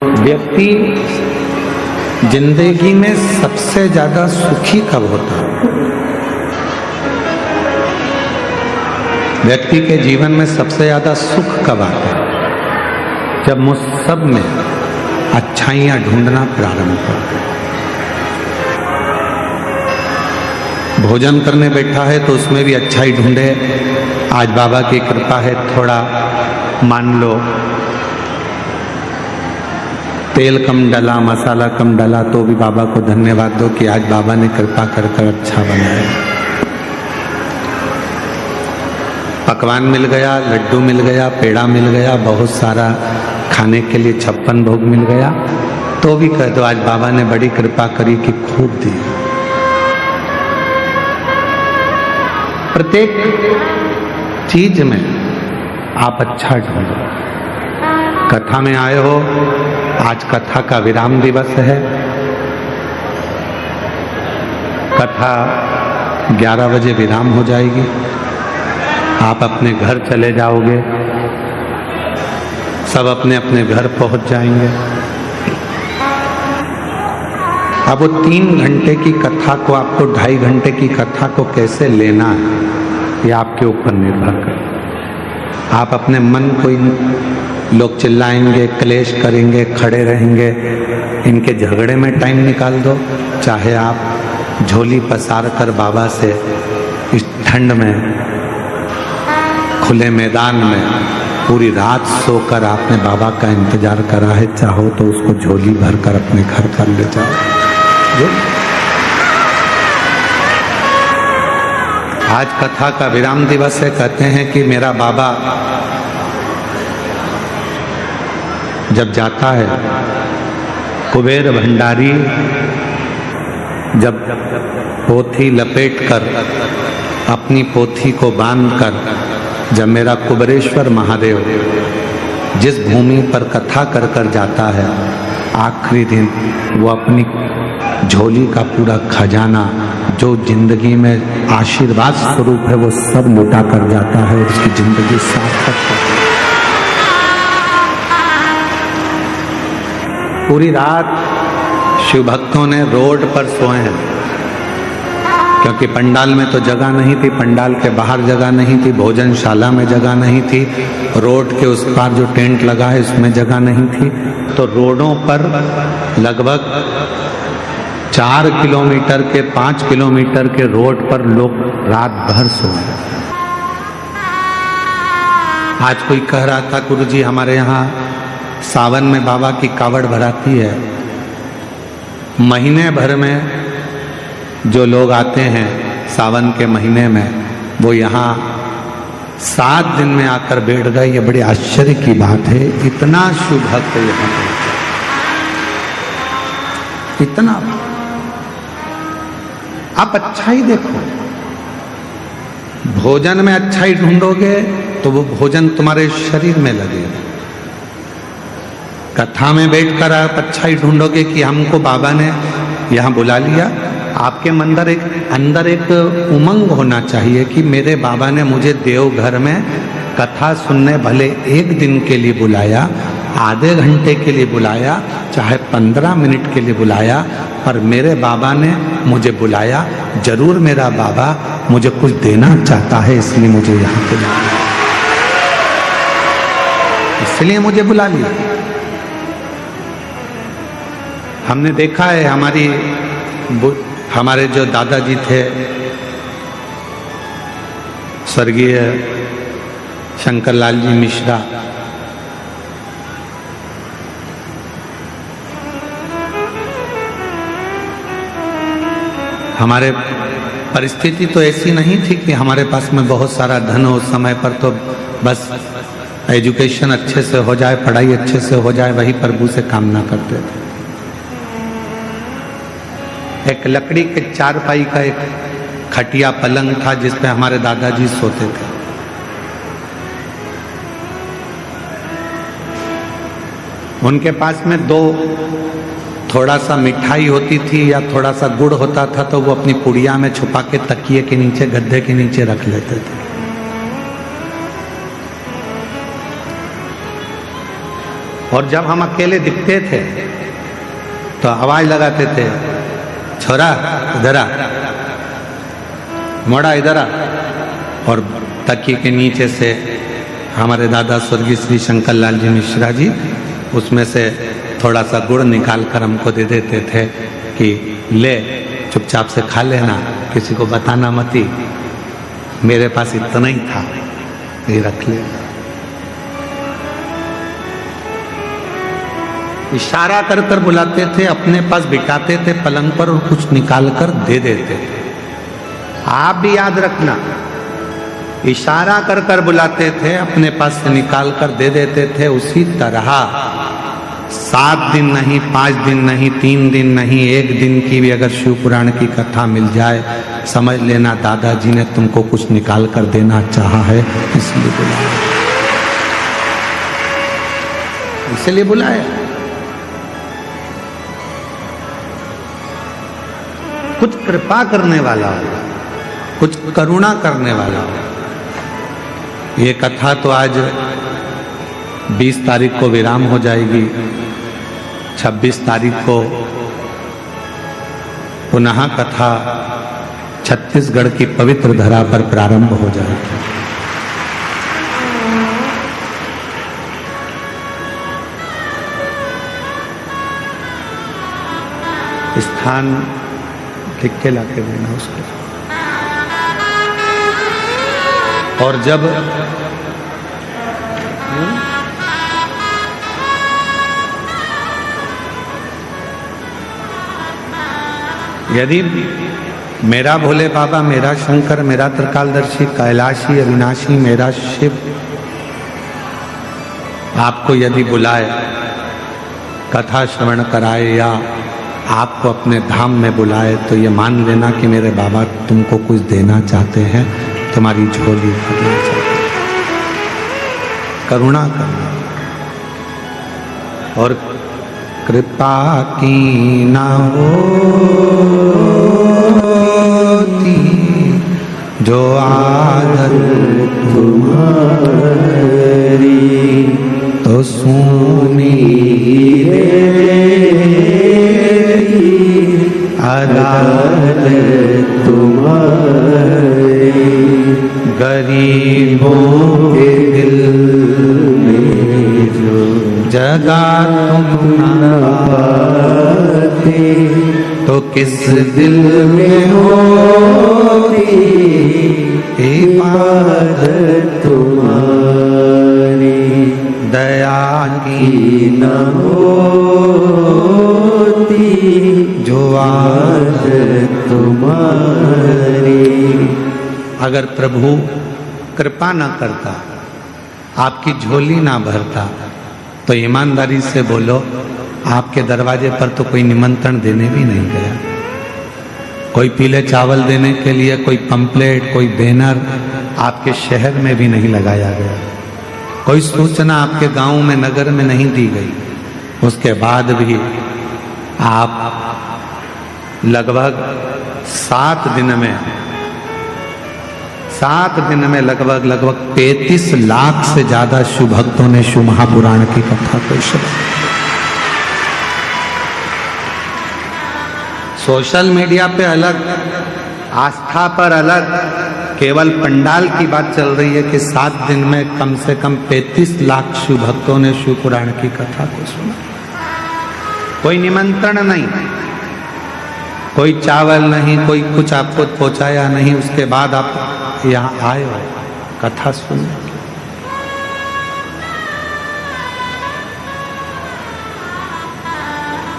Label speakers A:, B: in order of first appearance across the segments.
A: व्यक्ति जिंदगी में सबसे ज्यादा सुखी कब होता है? व्यक्ति के जीवन में सबसे ज्यादा सुख कब आता है? जब मुझ सब में अच्छाइयां ढूंढना प्रारंभ करते। भोजन करने बैठा है तो उसमें भी अच्छाई ढूंढे। आज बाबा की कृपा है, थोड़ा मान लो तेल कम डला, मसाला कम डला, तो भी बाबा को धन्यवाद दो कि आज बाबा ने कृपा कर अच्छा बनाया। पकवान मिल गया, लड्डू मिल गया, पेड़ा मिल गया, बहुत सारा खाने के लिए 56 भोग मिल गया, तो भी कह दो आज बाबा ने बड़ी कृपा करी कि खूब दी। प्रत्येक चीज में आप अच्छा ढूंढो। कथा में आए हो, आज कथा का विराम दिवस है। कथा 11 बजे विराम हो जाएगी, आप अपने घर चले जाओगे, सब अपने अपने घर पहुंच जाएंगे। अब वो 3 घंटे की कथा को, आपको 2.5 घंटे की कथा को कैसे लेना है, ये आपके ऊपर निर्भर करे। आप अपने मन को, लोग चिल्लाएंगे, क्लेश करेंगे, खड़े रहेंगे, इनके झगड़े में टाइम निकाल दो। चाहे आप झोली पसार कर बाबा से इस ठंड में खुले मैदान में पूरी रात सोकर आपने बाबा का इंतजार करा है, चाहो तो उसको झोली भरकर अपने घर पर ले जाओ। आज कथा का विराम दिवस है। कहते हैं कि मेरा बाबा जब जाता है, कुबेर भंडारी जब पोथी लपेटकर, अपनी पोथी को बांधकर, जब मेरा कुबेरेश्वर महादेव जिस भूमि पर कथा कर कर जाता है, आखिरी दिन वो अपनी झोली का पूरा खजाना जो जिंदगी में आशीर्वाद स्वरूप है वो सब लुटा कर जाता है, उसकी जिंदगी सार्थक है। पूरी रात शिव भक्तों ने रोड पर सोए हैं, क्योंकि पंडाल में तो जगह नहीं थी, पंडाल के बाहर जगह नहीं थी, भोजनशाला में जगह नहीं थी, रोड के उस पार जो टेंट लगा है उसमें जगह नहीं थी, तो रोडों पर लगभग 4 किलोमीटर के 5 किलोमीटर के रोड पर लोग रात भर सोए। आज कोई कह रहा था, गुरुजी हमारे यहाँ सावन में बाबा की कावड़ भराती है, महीने भर में जो लोग आते हैं सावन के महीने में, वो यहाँ 7 दिन में आकर बैठ गए। ये बड़ी आश्चर्य की बात है, इतना शुभ भक्त यहाँ पे, इतना। आप अच्छाई देखो, भोजन में अच्छाई ढूंढोगे तो वो भोजन तुम्हारे शरीर में लगेगा। कथा में बैठकर आप अच्छाई ढूंढोगे कि हमको बाबा ने यहाँ बुला लिया। आपके अंदर एक उमंग होना चाहिए कि मेरे बाबा ने मुझे देवघर में कथा सुनने भले 1 दिन के लिए बुलाया, आधे घंटे के लिए बुलाया, चाहे 15 मिनट के लिए बुलाया, पर मेरे बाबा ने मुझे बुलाया। जरूर मेरा बाबा मुझे कुछ देना चाहता है, इसलिए मुझे यहाँ पे बुलाया, इसलिए मुझे बुला लिया। हमने देखा है, हमारे जो दादाजी थे स्वर्गीय शंकरलाल जी मिश्रा, हमारे परिस्थिति तो ऐसी नहीं थी कि हमारे पास में बहुत सारा धन हो। उस समय पर तो बस एजुकेशन अच्छे से हो जाए, पढ़ाई अच्छे से हो जाए, वही प्रभु से कामना करते थे। एक लकड़ी के 4 का एक खटिया पलंग था जिस पे हमारे दादाजी सोते थे। उनके पास में 2 थोड़ा सा मिठाई होती थी या थोड़ा सा गुड़ होता था, तो वो अपनी पुड़िया में छुपा के तकिए के नीचे, गद्दे के नीचे रख लेते थे। और जब हम अकेले दिखते थे तो आवाज लगाते थे, छोरा इधर आ, मोड़ा इधर आ। और तकिए के नीचे से हमारे दादा स्वर्गीय श्री शंकर लाल जी मिश्रा जी उसमें से थोड़ा सा गुड़ निकाल कर हमको दे देते थे कि ले चुपचाप से खा लेना, किसी को बताना मत ही। मेरे पास इतना ही था, ये रख ले। इशारा कर कर बुलाते थे, अपने पास बिठाते थे पलंग पर और कुछ निकाल कर दे देते थे। आप भी याद रखना, इशारा कर कर बुलाते थे, अपने पास से निकाल कर दे देते थे। उसी तरह 7 दिन नहीं, 5 दिन नहीं, 3 दिन नहीं, 1 दिन की भी अगर शिव पुराण की कथा मिल जाए, समझ लेना दादाजी ने तुमको कुछ निकाल कर देना चाहा है, इसलिए बुलाया, इसलिए बुलाया। कुछ कृपा करने वाला हो, कुछ करुणा करने वाला हो। ये कथा तो आज 20 तारीख को विराम हो जाएगी, 26 तारीख को पुनः कथा छत्तीसगढ़ की पवित्र धरा पर प्रारंभ हो जाएगी। स्थान लिख के लाके देना उसको। और जब यदि मेरा भोले बाबा, मेरा शंकर, मेरा त्रिकालदर्शी, कैलाशी, अविनाशी, मेरा शिव आपको यदि बुलाए, कथा श्रवण कराए या आपको अपने धाम में बुलाए, तो ये मान लेना कि मेरे बाबा तुमको कुछ देना चाहते हैं, तुम्हारी झोली भरना चाहते हैं, करुणा करना। और कृपा की ना होती जो आदर तुम्हारी, तो सुनी अदालत तुम्हारी, गरीबों के दिल में जो जगा तुम ना पाते, तो किस दिल में होती इबादत तुम्हारी, दया की न होती जो आदत तुम्हारी। अगर प्रभु कृपा ना करता, आपकी झोली ना भरता, तो ईमानदारी से बोलो, आपके दरवाजे पर तो कोई निमंत्रण देने भी नहीं गया, कोई पीले चावल देने के लिए कोई पंपलेट, कोई बैनर आपके शहर में भी नहीं लगाया गया, कोई सूचना आपके गांव में, नगर में नहीं दी गई। उसके बाद भी आप लगभग 7 दिन में लगभग 33 लाख से ज्यादा शिव भक्तों ने शिव महापुराण की कथा को सुना। सोशल मीडिया पे अलग, आस्था पर अलग, केवल पंडाल की बात चल रही है कि 7 दिन में कम से कम 35 लाख शिव भक्तों ने शिव पुराण की कथा को सुना। कोई निमंत्रण नहीं, कोई चावल नहीं, कोई कुछ आपको पहुंचाया नहीं, उसके बाद आप यहाँ आए हो कथा सुनने।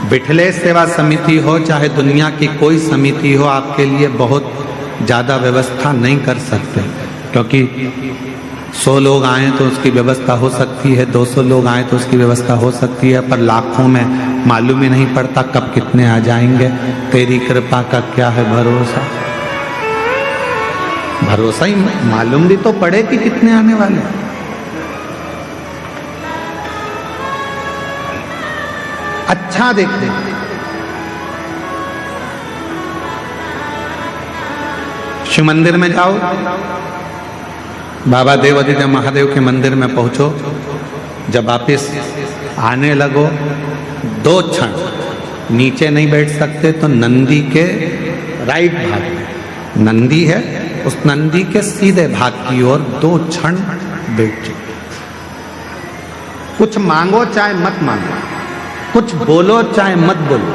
A: बिठले सेवा समिति हो चाहे दुनिया की कोई समिति हो, आपके लिए बहुत ज्यादा व्यवस्था नहीं कर सकते, क्योंकि 100 लोग आए तो उसकी व्यवस्था हो सकती है, 200 लोग आए तो उसकी व्यवस्था हो सकती है, पर लाखों में मालूम ही नहीं पड़ता कब कितने आ जाएंगे। तेरी कृपा का क्या है भरोसा, भरोसा ही मालूम भी तो पड़े कि कितने आने वाले। अच्छा देखते, शिव मंदिर में जाओ, बाबा देवादिदेव महादेव के मंदिर में पहुंचो, जब वापिस आने लगो, 2 क्षण नीचे नहीं बैठ सकते तो नंदी के राइट भाग में नंदी है, उस नंदी के सीधे भाग की ओर 2 क्षण बैठ जाओ। कुछ मांगो चाहे मत मांगो, कुछ बोलो चाहे मत बोलो,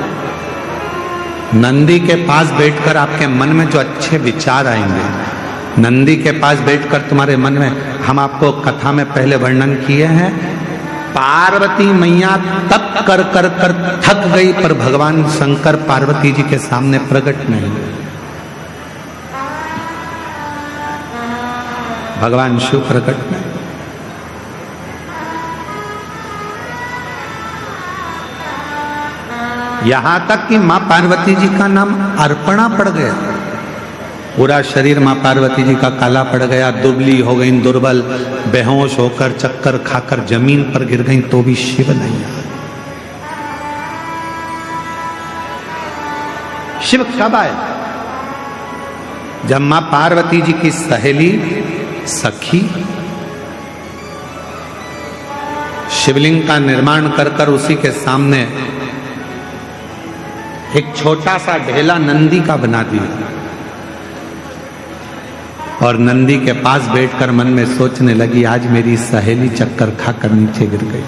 A: नंदी के पास बैठकर आपके मन में जो अच्छे विचार आएंगे, नंदी के पास बैठकर तुम्हारे मन में, हम आपको कथा में पहले वर्णन किए हैं, पार्वती मैया तप कर कर कर थक गई पर भगवान शंकर पार्वती जी के सामने प्रकट नहीं हुए। भगवान शिव प्रकट नहीं। यहां तक कि मां पार्वती जी का नाम अर्पणा पड़ गया, पूरा शरीर मां पार्वती जी का काला पड़ गया, दुबली हो गई, दुर्बल, बेहोश होकर चक्कर खाकर जमीन पर गिर गई, तो भी शिव नहीं आए। शिव कब आए? जब मां पार्वती जी की सहेली सखी शिवलिंग का निर्माण कर कर उसी के सामने एक छोटा सा ढेला नंदी का बना दिया और नंदी के पास बैठकर मन में सोचने लगी, आज मेरी सहेली चक्कर खाकर नीचे गिर गई,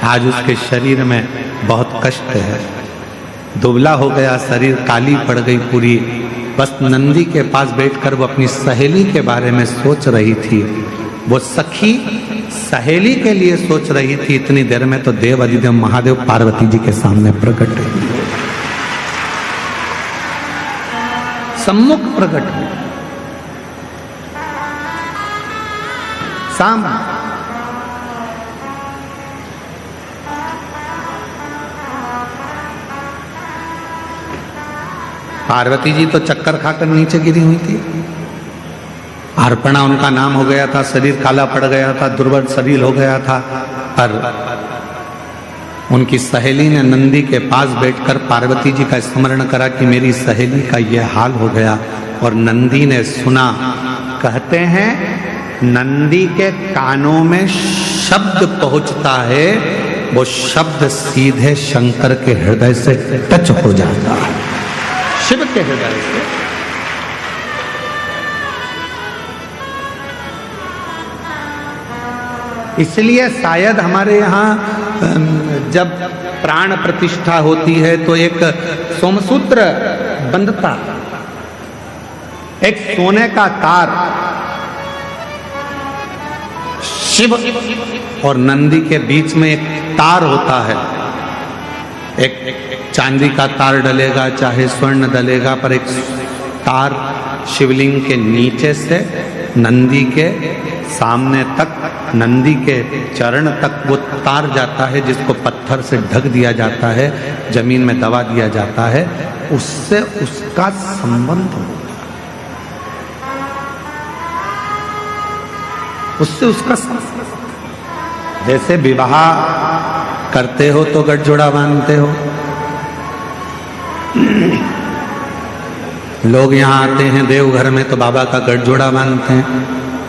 A: आज उसके शरीर में बहुत कष्ट है, दुबला हो गया शरीर, काली पड़ गई पूरी। बस नंदी के पास बैठकर वो अपनी सहेली के बारे में सोच रही थी। वो सखी सहेली के लिए सोच रही थी, इतनी देर में तो देव अधिदेव महादेव पार्वती जी के सामने प्रकट हुए, सम्मुख प्रकट हुए सामने। पार्वती जी तो चक्कर खाकर नीचे गिरी हुई थी, अर्पणा उनका नाम हो गया था, शरीर काला पड़ गया था, दुर्बल शरीर हो गया था, पर उनकी सहेली ने नंदी के पास बैठकर पार्वती जी का स्मरण करा कि मेरी सहेली का यह हाल हो गया, और नंदी ने सुना। कहते हैं नंदी के कानों में शब्द पहुंचता है, वो शब्द सीधे शंकर के हृदय से टच हो जाता है, शिव के हृदय से। इसलिए शायद हमारे यहाँ जब प्राण प्रतिष्ठा होती है तो एक सोमसूत्र बंधता, एक सोने का तार शिव और नंदी के बीच में एक तार होता है, एक चांदी का तार डलेगा चाहे स्वर्ण डलेगा, पर एक तार शिवलिंग के नीचे से नंदी के सामने तक, नंदी के चरण तक वो तार जाता है, जिसको पत्थर से ढक दिया जाता है, जमीन में दबा दिया जाता है, उससे उसका संबंध होता है, उससे उसका संबंध। जैसे विवाह करते हो तो गठजोड़ा बांधते हो, लोग यहाँ आते हैं देवघर में तो बाबा का गठजोड़ा बांधते हैं,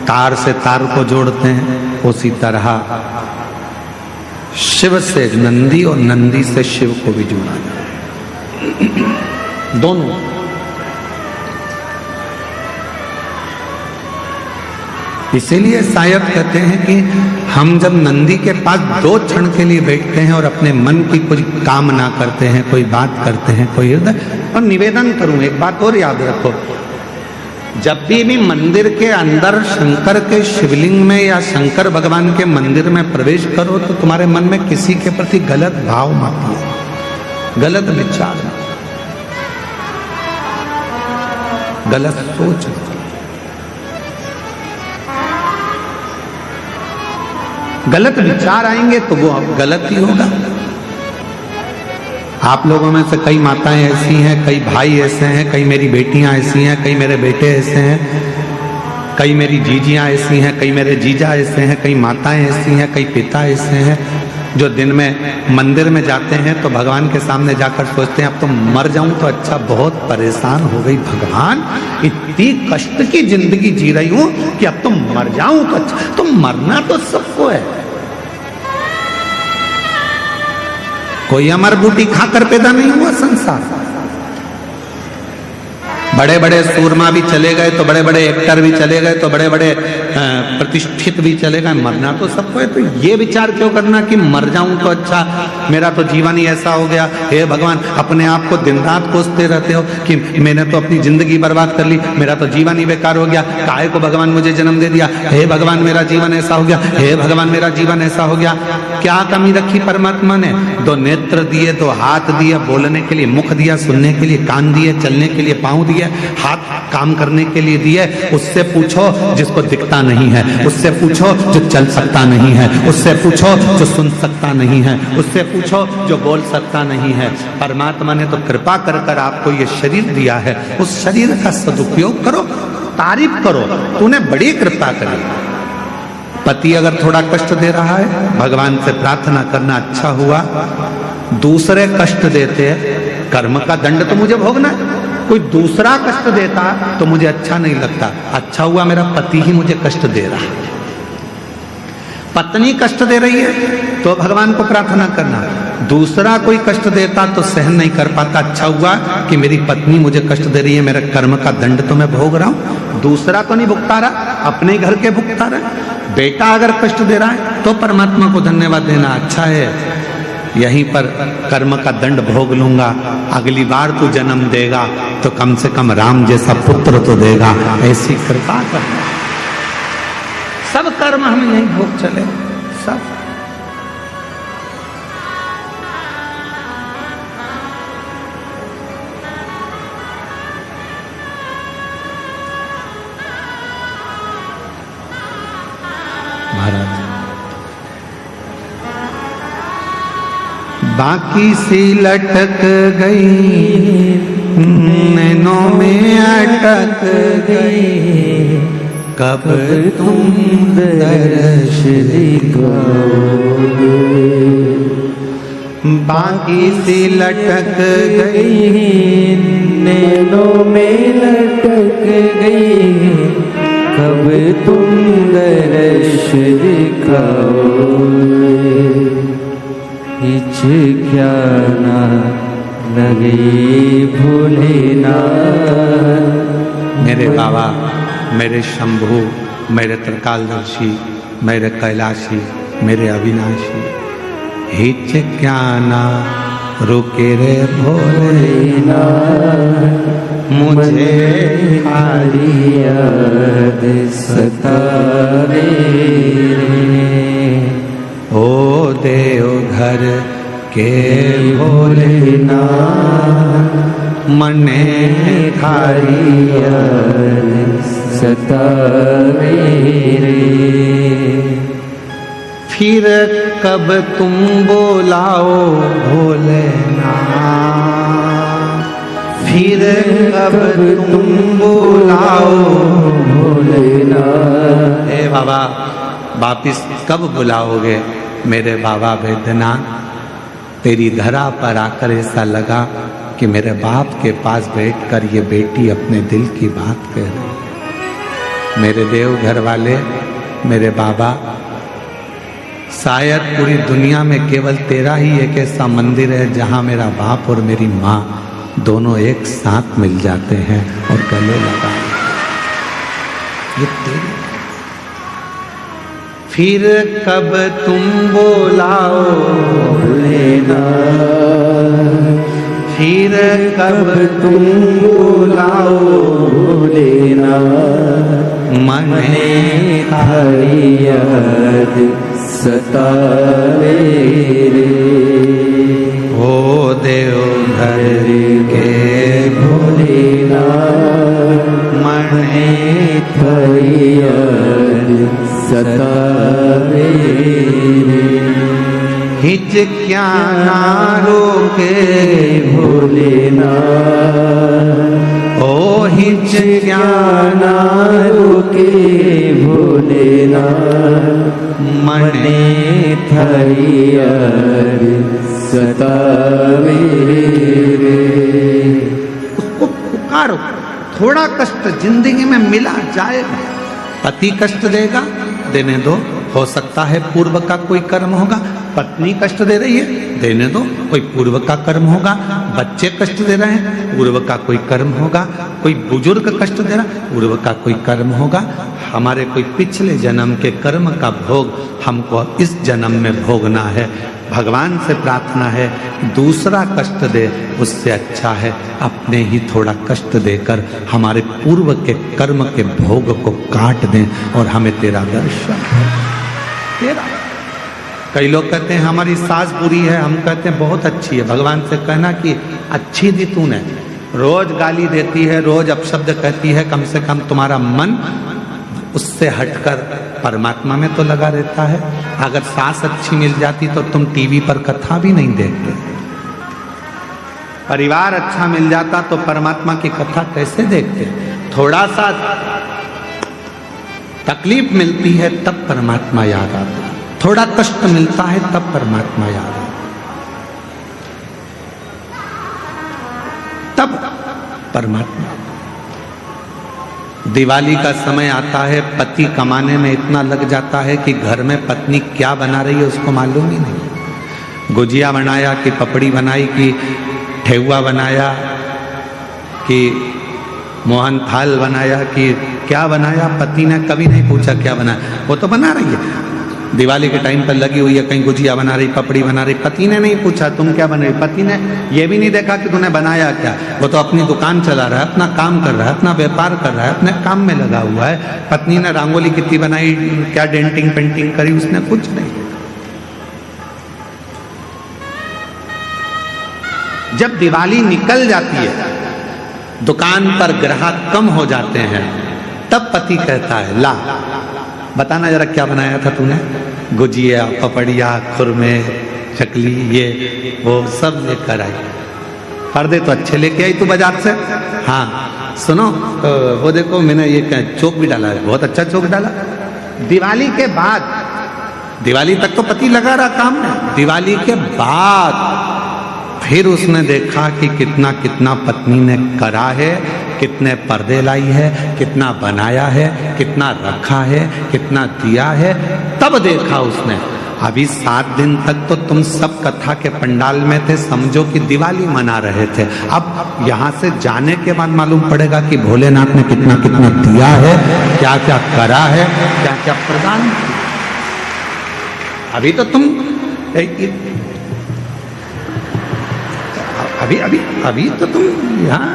A: तार से तार को जोड़ते हैं। उसी तरह शिव से नंदी और नंदी से शिव को भी जोड़ा जाए, दोनों। इसीलिए शायद कहते हैं कि हम जब नंदी के पास 2 क्षण के लिए बैठते हैं और अपने मन की कुछ कामना करते हैं, कोई बात करते हैं, कोई हृदय। और निवेदन करूं, एक बात और याद रखो, जब भी मंदिर के अंदर शंकर के शिवलिंग में या शंकर भगवान के मंदिर में प्रवेश करो तो तुम्हारे मन में किसी के प्रति गलत भाव मत लो, गलत विचार, गलत सोच। गलत विचार आएंगे तो वो गलत ही होगा। आप लोगों में से कई माताएं ऐसी हैं, कई भाई ऐसे हैं, कई मेरी बेटियां ऐसी हैं, कई मेरे बेटे ऐसे हैं, कई मेरी जीजियां ऐसी हैं, कई मेरे जीजा ऐसे हैं, कई माताएं ऐसी हैं, कई पिता ऐसे हैं, जो दिन में मंदिर में जाते हैं तो भगवान के सामने जाकर सोचते हैं अब तो मर जाऊं तो अच्छा, बहुत परेशान हो गई भगवान, इतनी कष्ट की जिंदगी जी रही हूं कि अब तो मर जाऊं तो अच्छा। तो मरना तो सबको है, कोई अमर बूटी खाकर पैदा नहीं हुआ संसार। बड़े बड़े सूरमा भी चले गए तो बड़े बड़े एक्टर भी चले गए तो बड़े बड़े प्रतिष्ठित भी चले गए, मरना तो सबको है। तो ये विचार क्यों करना कि मर जाऊं तो अच्छा, मेरा तो जीवन ही ऐसा हो गया। हे भगवान, अपने आप को दिन रात कोसते रहते हो कि मैंने तो अपनी जिंदगी बर्बाद कर ली, मेरा तो जीवन ही बेकार हो गया, काहे को भगवान मुझे जन्म दे दिया, हे भगवान मेरा जीवन ऐसा हो गया, हे भगवान मेरा जीवन ऐसा हो गया। क्या कमी रखी परमात्मा ने? 2 नेत्र दिए, 2 हाथ दिए बोलने के लिए, मुख दिया सुनने के लिए, कान दिए चलने के लिए, पाँव दिए, हाथ काम करने के लिए दिए। उससे पूछो जिसको दिखता नहीं है, उससे पूछो जो चल सकता नहीं है, उससे पूछो जो सुन सकता नहीं है, उससे पूछो जो बोल सकता नहीं है। परमात्मा ने तो कृपा कर कर आपको ये शरीर दिया है, उस शरीर का सदुपयोग करो, तारीफ करो, तूने बड़ी कृपा करी। पति अगर थोड़ा कष्ट दे रहा है, भगवान से प्रार्थना करना, अच्छा हुआ दूसरे कष्ट देते, कर्म का दंड तो मुझे भोगना है। कोई दूसरा कष्ट देता तो मुझे अच्छा नहीं लगता, अच्छा हुआ मेरा पति ही मुझे कष्ट दे रहा है। पत्नी कष्ट दे रही है तो भगवान को प्रार्थना करना, दूसरा कोई कष्ट देता तो सहन नहीं कर पाता, अच्छा हुआ कि मेरी पत्नी मुझे कष्ट दे रही है, मेरे कर्म का दंड तो मैं भोग रहा हूं, दूसरा तो नहीं भुगता रहा, अपने घर के भुगता रहा। बेटा अगर कष्ट दे रहा है तो परमात्मा को धन्यवाद देना, अच्छा है यहीं पर कर्म का दंड भोग लूंगा, अगली बार तू जन्म देगा तो कम से कम राम जैसा पुत्र तो देगा, ऐसी कृपा कर। सब कर्म हम यहीं भोग चले, सब। महाराज बाकी सी लटक गई, नैनों में अटक गई, कब तुम दर्श दिखाओगे। बाकी सी लटक गई,
B: नैनों में लटक गई, कब तुम दर्श दिखाओगे। क्या ना लगे भोलेनाथ।
A: मेरे बाबा, मेरे शंभु, मेरे त्रिकालदर्शी, मेरे कैलाशी, मेरे अविनाशी, हिच क्या ना रुके रे भोलेनाथ, मुझे
B: खाली याद सतावे
A: ओ देवघर के भोलेनाथ, मने
B: खाली याद सतावे
A: फिर कब तुम बोलाओ भोलेनाथ, फिर कब तुम बोलाओ भोलेनाथ। हे बाबा, वापिस कब बुलाओगे मेरे बाबा वैद्यनाथ। तेरी धरा पर आकर ऐसा लगा कि मेरे बाप के पास बैठकर ये बेटी अपने दिल की बात कह रही। मेरे देव घर वाले, मेरे बाबा, शायद पूरी दुनिया में केवल तेरा ही एक ऐसा मंदिर है जहां मेरा बाप और मेरी माँ दोनों एक साथ मिल जाते हैं और गले लगा। ये तेरी। फिर कब तुम बोलाओ भोलेनाथ, फिर कब तुम बोलाओ भोलेनाथ, मने
B: खाली याद सतावे
A: ओ देवघर के
B: भोलेनाथ,
A: मने
B: खाली याद सतावे
A: हिच क्या ना रोके
B: भोलेनाथ,
A: ओ हिच क्या
B: ना रोके भोलेनाथ,
A: मने
B: थारी याद सतावे।
A: उसको पुकारो, थोड़ा कष्ट जिंदगी में मिला जाएगा। पति कष्ट देगा, देने दो, हो सकता है पूर्व का कोई कर्म होगा। पत्नी कष्ट दे रही है, देने दो, कोई पूर्व का कर्म होगा, बच्चे कष्ट दे रहे हैं पूर्व का कोई कर्म होगा, कोई बुजुर्ग कष्ट दे रहा पूर्व का कोई कर्म होगा, हमारे कोई पिछले जन्म के कर्म का भोग हमको इस जन्म में भोगना है। भगवान से प्रार्थना है दूसरा कष्ट दे उससे अच्छा है अपने ही थोड़ा कष्ट देकर हमारे पूर्व के कर्म के भोग को काट दें और हमें तेरा दर्शन तेरा। कई लोग कहते हैं हमारी सास बुरी है, हम कहते हैं बहुत अच्छी है। भगवान से कहना कि अच्छी दी तूने, रोज गाली देती है, रोज अपशब्द कहती है, कम से कम तुम्हारा मन उससे हटकर परमात्मा में तो लगा रहता है। अगर सास अच्छी मिल जाती तो तुम टीवी पर कथा भी नहीं देखते, परिवार अच्छा मिल जाता तो परमात्मा की कथा कैसे देखते। थोड़ा सा तकलीफ मिलती है तब परमात्मा याद आता है, थोड़ा कष्ट मिलता है तब परमात्मा याद आता है, तब परमात्मा। दिवाली का समय आता है, पति कमाने में इतना लग जाता है कि घर में पत्नी क्या बना रही है उसको मालूम ही नहीं। गुजिया बनाया कि पपड़ी बनाई कि ठेहुआ बनाया कि मोहन थाल बनाया कि क्या बनाया, पति ने कभी नहीं पूछा क्या बनाया, वो तो बना रही है। दिवाली के टाइम पर लगी हुई है, कहीं गुजिया बना रही, पपड़ी बना रही, पति ने नहीं पूछा तुम क्या बना रही, पति ने ये भी नहीं देखा कि तूने बनाया क्या। वो तो अपनी दुकान चला रहा है, अपना काम कर रहा है, अपना व्यापार कर रहा है, अपने काम में लगा हुआ है। पत्नी ने रंगोली कितनी बनाई, क्या डेंटिंग पेंटिंग करी, उसने कुछ नहीं। जब दिवाली निकल जाती है, दुकान पर ग्राहक कम हो जाते हैं, तब पति कहता है ला बताना जरा क्या बनाया था तूने, गुजिया पपड़िया खुरमे चकली ये वो सब लेकर आई। पर्दे तो अच्छे लेके आई तू बाजार से, हाँ सुनो वो देखो मैंने ये क्या चौक भी डाला है, बहुत अच्छा चौक डाला। दिवाली के बाद, दिवाली तक तो पति लगा रहा काम में, दिवाली के बाद फिर उसने देखा कि कितना कितना पत्नी ने करा है, कितने पर्दे लाई है, कितना बनाया है, कितना रखा है, कितना दिया है। तब देखा उसने अभी 7 दिन तक तो तुम सब कथा के पंडाल में थे, समझो कि दिवाली मना रहे थे। अब यहाँ से जाने के बाद मालूम पड़ेगा कि भोलेनाथ ने कितना कितना दिया है, क्या क्या करा है, क्या क्या प्रदान। अभी तो तुम अभी तो तुम यहाँ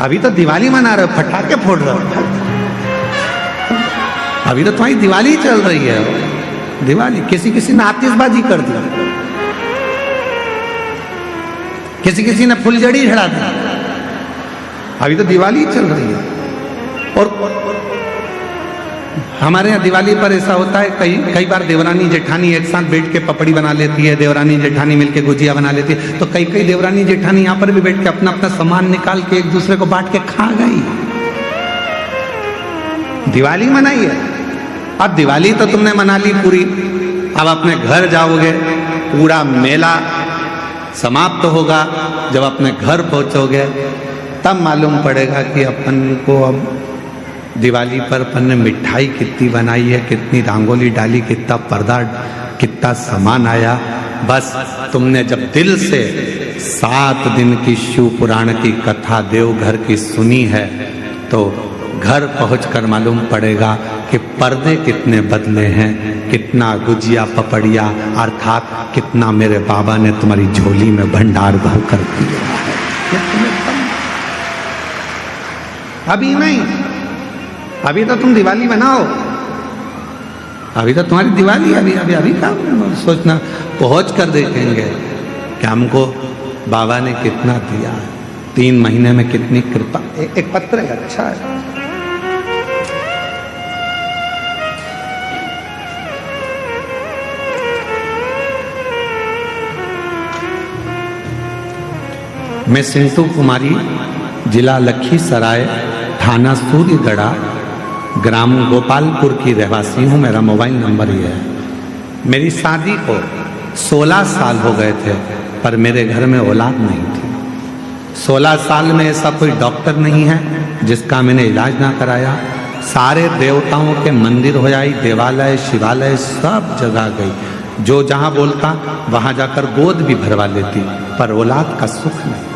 A: अभी तो दिवाली मना रहे हो, पटाखे फोड़ रहे हो, अभी तो तुम्हारी दिवाली चल रही है। दिवाली किसी ने आतिशबाजी कर दी, किसी ने फुलझड़ी चढ़ा दी, अभी तो दिवाली चल रही है। और हमारे यहाँ दिवाली पर ऐसा होता है, कई बार देवरानी जेठानी एक साथ बैठ के पपड़ी बना लेती है, देवरानी जेठानी मिलके गुजिया बना लेती है, तो कई देवरानी जेठानी यहाँ पर भी बैठ के अपना अपना सामान निकाल के एक दूसरे को बांट के खा गई। दिवाली मनाई है। अब दिवाली तो तुमने मना ली पूरी, अब अपने घर जाओगे, पूरा मेला समाप्त होगा। जब अपने घर पहुंचोगे तब मालूम पड़ेगा कि अपन को अब दिवाली पर अपन ने मिठाई कितनी बनाई है, कितनी रंगोली डाली, कितना पर्दा, कितना सामान आया। बस तुमने जब दिल से 7 दिन की शिव पुराण की कथा देवघर की सुनी है तो घर पहुंचकर मालूम पड़ेगा कि पर्दे कितने बदले हैं, कितना गुजिया पपड़िया अर्थात कितना मेरे बाबा ने तुम्हारी झोली में भंडार भर कर दिया है। अभी नहीं, अभी तो तुम दिवाली मनाओ, अभी तो तुम्हारी दिवाली, अभी क्या सोचना, पहुंच कर देखेंगे कि हमको बाबा ने कितना दिया है, 3 महीने में कितनी कृपा। एक पत्र है, अच्छा है। मैं सिंटू कुमारी, जिला लखीसराय, थाना सूर्यगढ़ा, ग्राम गोपालपुर की रहवासी हूँ। मेरा मोबाइल नंबर ये है। मेरी शादी को 16 साल हो गए थे पर मेरे घर में औलाद नहीं थी। 16 साल में ऐसा कोई डॉक्टर नहीं है जिसका मैंने इलाज ना कराया। सारे देवताओं के मंदिर हो आई, देवालय शिवालय सब जगह गई, जो जहां बोलता वहां जाकर गोद भी भरवा लेती, पर औलाद का सुख नहीं।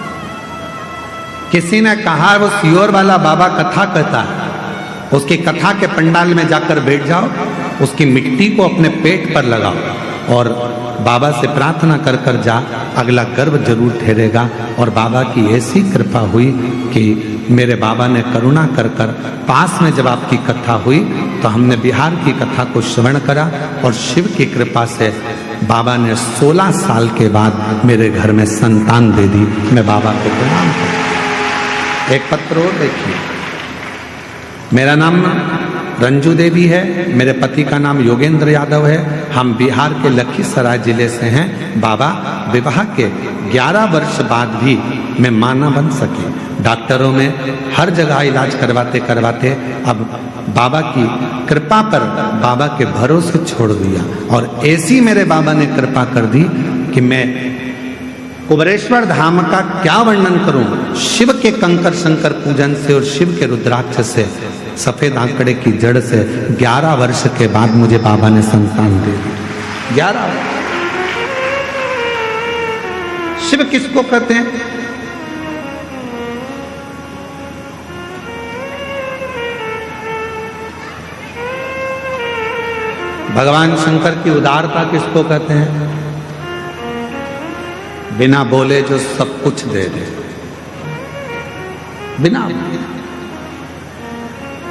A: किसी ने कहा वो सियोर वाला बाबा कथा कहता है, उसकी कथा के पंडाल में जाकर बैठ जाओ, उसकी मिट्टी को अपने पेट पर लगाओ और बाबा से प्रार्थना कर कर जा, अगला गर्भ जरूर ठहरेगा। और बाबा की ऐसी कृपा हुई कि मेरे बाबा ने करुणा कर कर पास में जब आपकी कथा हुई तो हमने बिहार की कथा को श्रवण करा और शिव की कृपा से बाबा ने 16 साल के बाद मेरे घर में संतान दे दी। मैं बाबा को प्रणाम करता। एक पत्र और देखिए, मेरा नाम रंजू देवी है, मेरे पति का नाम योगेंद्र यादव है, हम बिहार के लखीसराय जिले से हैं। बाबा, विवाह के 11 वर्ष बाद भी मैं मां न बन सकी। डॉक्टरों में हर जगह इलाज करवाते करवाते अब बाबा की कृपा पर बाबा के भरोसे छोड़ दिया। और ऐसी मेरे बाबा ने कृपा कर दी कि मैं कुबरेश्वर धाम का क्या वर्णन करूं। शिव के कंकर शंकर पूजन से और शिव के रुद्राक्ष से, सफेद आंकड़े की जड़ से 11 वर्ष के बाद मुझे बाबा ने संतान दे दी। 11। शिव किसको कहते हैं? भगवान शंकर की उदारता किसको कहते हैं? बिना बोले जो सब कुछ दे दे, बिना।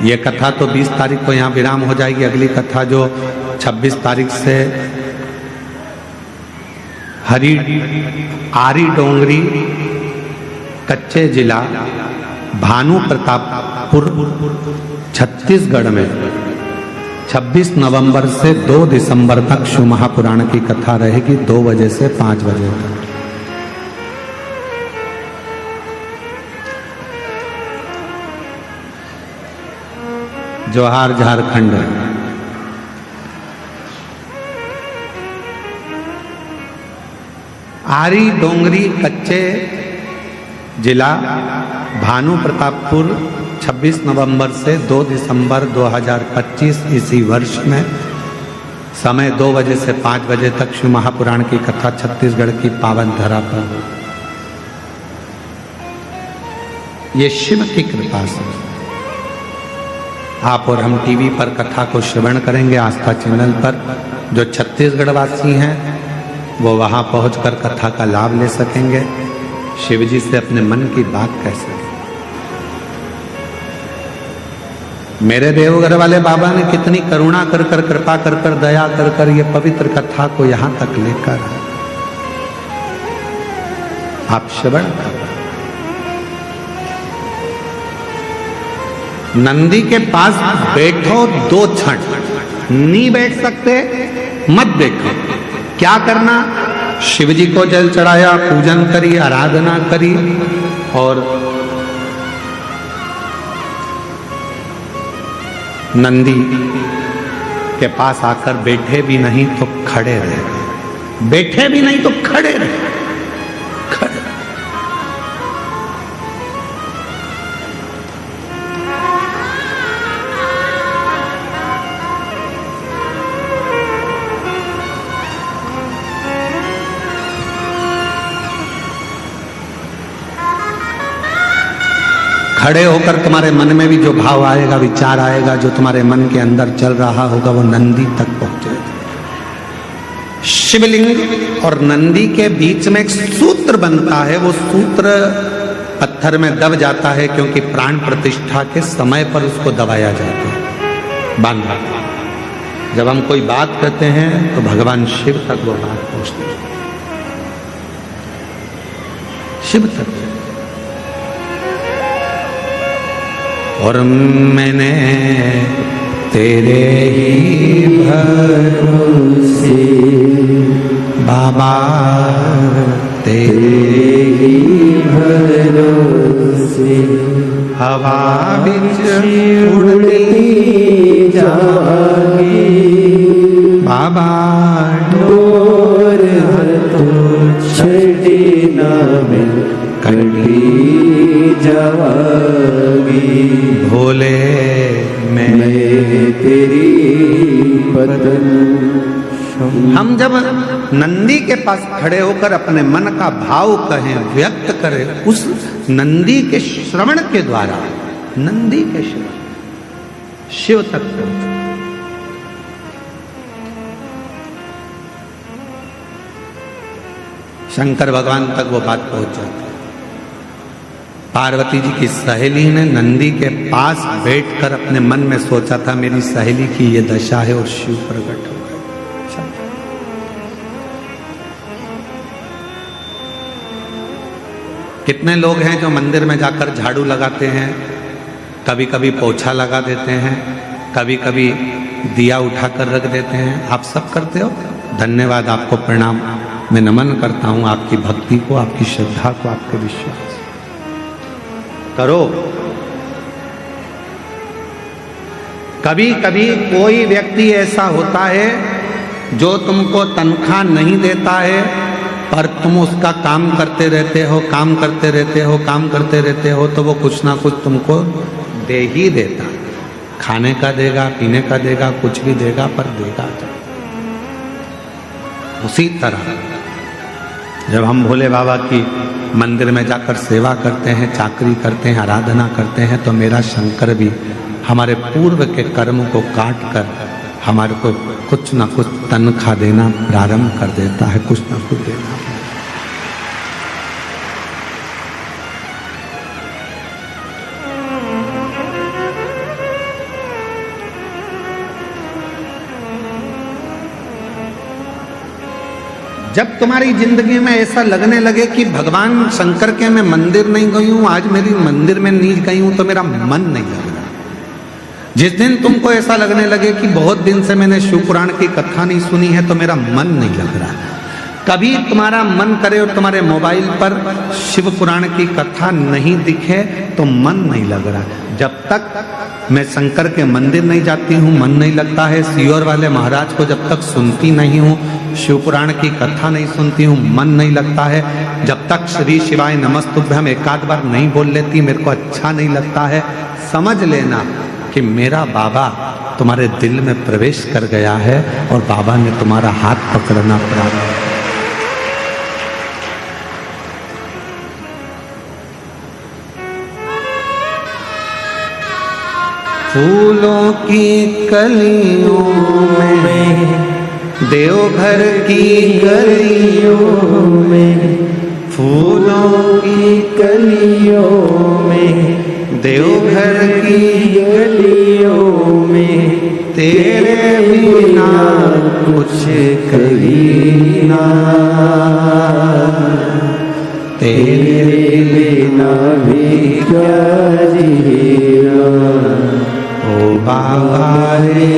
A: ये कथा तो 20 तारीख को यहाँ विराम हो जाएगी। अगली कथा जो 26 तारीख से आरी डोंगरी कच्चे जिला भानु प्रतापपुर छत्तीसगढ़ में 26 नवंबर से 2 दिसंबर तक शिव महापुराण की कथा रहेगी, 2 बजे से 5 बजे तक। जोहार झारखंड। आरी डोंगरी कच्चे जिला भानु प्रतापपुर 26 नवंबर से 2 दिसंबर 2025 इसी वर्ष में समय 2 बजे से 5 बजे तक शिव महापुराण की कथा छत्तीसगढ़ की पावन धरा पर। ये शिव की कृपा से आप और हम टीवी पर कथा को श्रवण करेंगे, आस्था चैनल पर। जो छत्तीसगढ़ वासी हैं वो वहां पहुंचकर कथा का लाभ ले सकेंगे, शिव जी से अपने मन की बात कह सकेंगे। मेरे देवघर वाले बाबा ने कितनी करुणा कर कर, कृपा कर कर, दया कर कर ये पवित्र कथा को यहां तक लेकर आप श्रवण करें। नंदी के पास बैठो 2 क्षण, नहीं बैठ सकते मत देखो। क्या करना? शिव जी को जल चढ़ाया, पूजन करी, आराधना करी और नंदी के पास आकर बैठे भी नहीं तो खड़े रहे, बैठे भी नहीं तो खड़े रहे, खड़े। खड़े होकर तुम्हारे मन में भी जो भाव आएगा, विचार आएगा, जो तुम्हारे मन के अंदर चल रहा होगा, वो नंदी तक पहुंचेगा। शिवलिंग और नंदी के बीच में एक सूत्र बनता है, वो सूत्र पत्थर में दब जाता है क्योंकि प्राण प्रतिष्ठा के समय पर उसको दबाया जाता है, बांधा। जब हम कोई बात कहते हैं तो भगवान शिव तक वो बात पहुंचती है, शिव तक। और मैंने तेरे ही भरोसे बाबा, तेरे ही भरोसे हवा बिच उड़ती जागी बाबा, डोर हाथों छड़ी ना मिल कटी जागी। भोले मैं
B: तेरी बदन
A: हम जब नंदी के पास खड़े होकर अपने मन का भाव कहें, व्यक्त करें, उस नंदी के श्रवण के द्वारा, नंदी के श्रवण शिव तक पहुंचे। शंकर भगवान तक वो बात पहुंच जाती। पार्वती जी की सहेली ने नंदी के पास बैठकर अपने मन में सोचा था मेरी सहेली की ये दशा है, और शिव प्रकट हो गए। कितने लोग हैं जो मंदिर में जाकर झाड़ू लगाते हैं, कभी कभी पोछा लगा देते हैं, कभी कभी दिया उठाकर रख देते हैं। आप सब करते हो, धन्यवाद, आपको प्रणाम, मैं नमन करता हूं आपकी भक्ति को, आपकी श्रद्धा को, आपके विश्वास करो। कभी कभी कोई व्यक्ति ऐसा होता है जो तुमको तनख्वाह नहीं देता है, पर तुम उसका काम करते रहते हो, काम करते रहते हो, काम करते रहते हो, तो वो कुछ ना कुछ तुमको दे ही देता। खाने का देगा, पीने का देगा, कुछ भी देगा, पर देगा। उसी तरह जब हम भोले बाबा की मंदिर में जाकर सेवा करते हैं, चाकरी करते हैं, आराधना करते हैं, तो मेरा शंकर भी हमारे पूर्व के कर्म को काट कर हमारे को कुछ ना कुछ तनख्वाह देना प्रारंभ कर देता है, कुछ ना कुछ देना। जब तुम्हारी जिंदगी में ऐसा लगने लगे कि भगवान शंकर के मैं मंदिर नहीं गई हूं, आज मेरी मंदिर में नहीं गई हूं, तो मेरा मन नहीं लग रहा। जिस दिन तुमको ऐसा लगने लगे कि बहुत दिन से मैंने शिव पुराण की कथा नहीं सुनी है, तो मेरा मन नहीं लग रहा। कभी तुम्हारा मन करे और तुम्हारे मोबाइल पर शिव पुराण की कथा नहीं दिखे तो मन नहीं लग रहा। जब तक मैं शंकर के मंदिर नहीं जाती हूँ मन नहीं लगता है। सीहोर वाले महाराज को जब तक सुनती नहीं हूँ, शिव पुराण की कथा नहीं सुनती हूँ, मन नहीं लगता है। जब तक श्री शिवाय नमस्तुभ्यम एक आध बार नहीं बोल लेती, मेरे को अच्छा नहीं लगता है। समझ लेना कि मेरा बाबा तुम्हारे दिल में प्रवेश कर गया है और बाबा ने तुम्हारा हाथ पकड़ना प्रारंभ। फूलों की कलियों में, देवघर की गलियों में, फूलों की कलियों में, देवघर की गलियों में, तेरे बिना कुछ कहीं ना, तेरे बिना भी क्या जीना। ओ बाबा रे,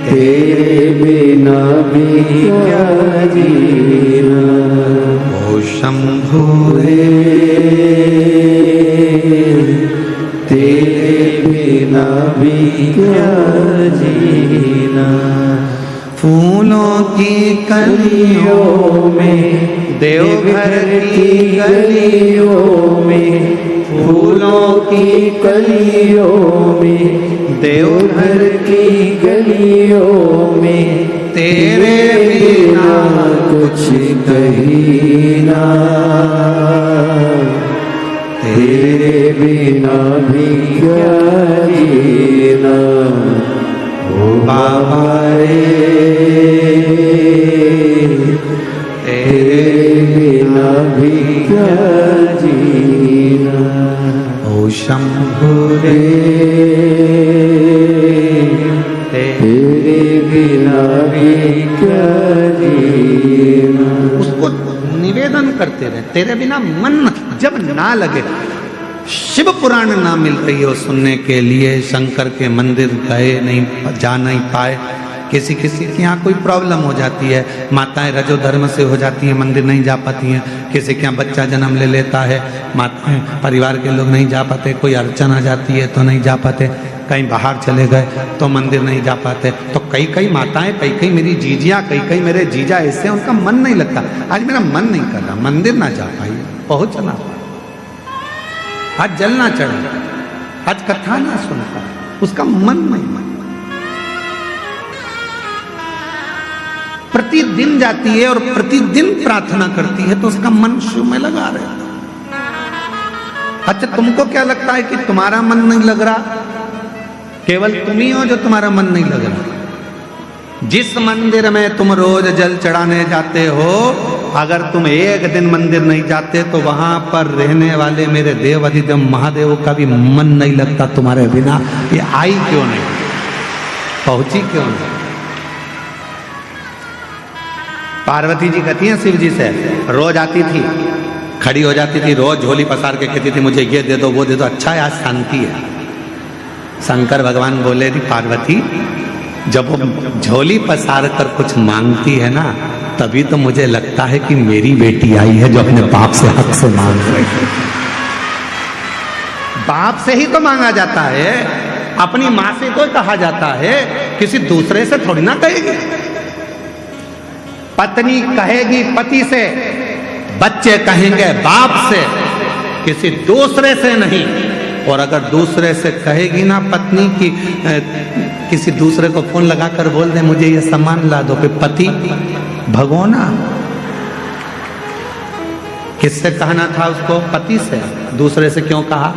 B: तेरे बिना भी क्या जीना।
A: ओ शंभु रे,
B: तेरे बिना भी क्या जीना।
A: फूलों की कलियों में, देवघर की गलियों में,
B: फूलों की कलियों में, देवघर की गलियों में,
A: तेरे बिना
B: कुछ कहीं ना, तेरे बिना भी क्या जीना। ओ बाबा रे, तेरे बिना भी क्या जीना।
A: ओ शंभु रे,
B: तेरे बिना भी क्या जीना।
A: उसको निवेदन करते रहे, तेरे बिना मन जब ना लगे, शिव पुराण ना मिल रही हो सुनने के लिए, शंकर के मंदिर गए नहीं, जा नहीं पाए, किसी किसी के यहाँ कोई प्रॉब्लम हो जाती है, माताएं रजोधर्म से हो जाती हैं, मंदिर नहीं जा पाती हैं, किसी के यहाँ बच्चा जन्म ले लेता है, माताएं परिवार के लोग नहीं जा पाते, कोई अड़चन आ जाती है तो नहीं जा पाते, कहीं बाहर चले गए तो मंदिर नहीं जा पाते। तो कई कई माताएं, कई कई मेरी जीजियाँ, कई कई मेरे जीजा ऐसे हैं, उनका मन नहीं लगता। आज मेरा मन नहीं कर रहा, मंदिर ना जा पाई, पहुँचना, आज जल ना चढ़ा, आज कथा ना सुनता, उसका मन नहीं मन। प्रतिदिन जाती है और प्रतिदिन प्रार्थना करती है, तो उसका मन शिव में लगा रहता है। अच्छा, तुमको क्या लगता है कि तुम्हारा मन नहीं लग रहा? केवल तुम ही हो जो तुम्हारा मन नहीं लग रहा। जिस मंदिर में तुम रोज जल चढ़ाने जाते हो, अगर तुम एक दिन मंदिर नहीं जाते तो वहां पर रहने वाले मेरे देव अधिदेव महादेव का भी मन नहीं लगता तुम्हारे बिना। ये आई क्यों नहीं, पहुंची क्यों नहीं? पार्वती जी कहती हैं शिव जी से, रोज आती थी, खड़ी हो जाती थी, रोज झोली पसार के कहती थी मुझे ये दे दो वो दे दो। अच्छा है, आज शांति है। शंकर भगवान बोले थी पार्वती, जब वो झोली पसार कर कुछ मांगती है ना, तभी तो मुझे लगता है कि मेरी बेटी आई है जो अपने बाप से हक से मांग रही है। बाप से ही तो मांगा जाता है, अपनी माँ से तो कहा जाता है, किसी दूसरे से थोड़ी ना कहेगी। पत्नी कहेगी पति से, बच्चे कहेंगे बाप से, किसी दूसरे से नहीं। और अगर दूसरे से कहेगी ना पत्नी की, किसी दूसरे को फोन लगाकर बोल दे मुझे ये सामान ला दो, फिर पति भगोना। किससे कहना था उसको? पति से। दूसरे से क्यों कहा?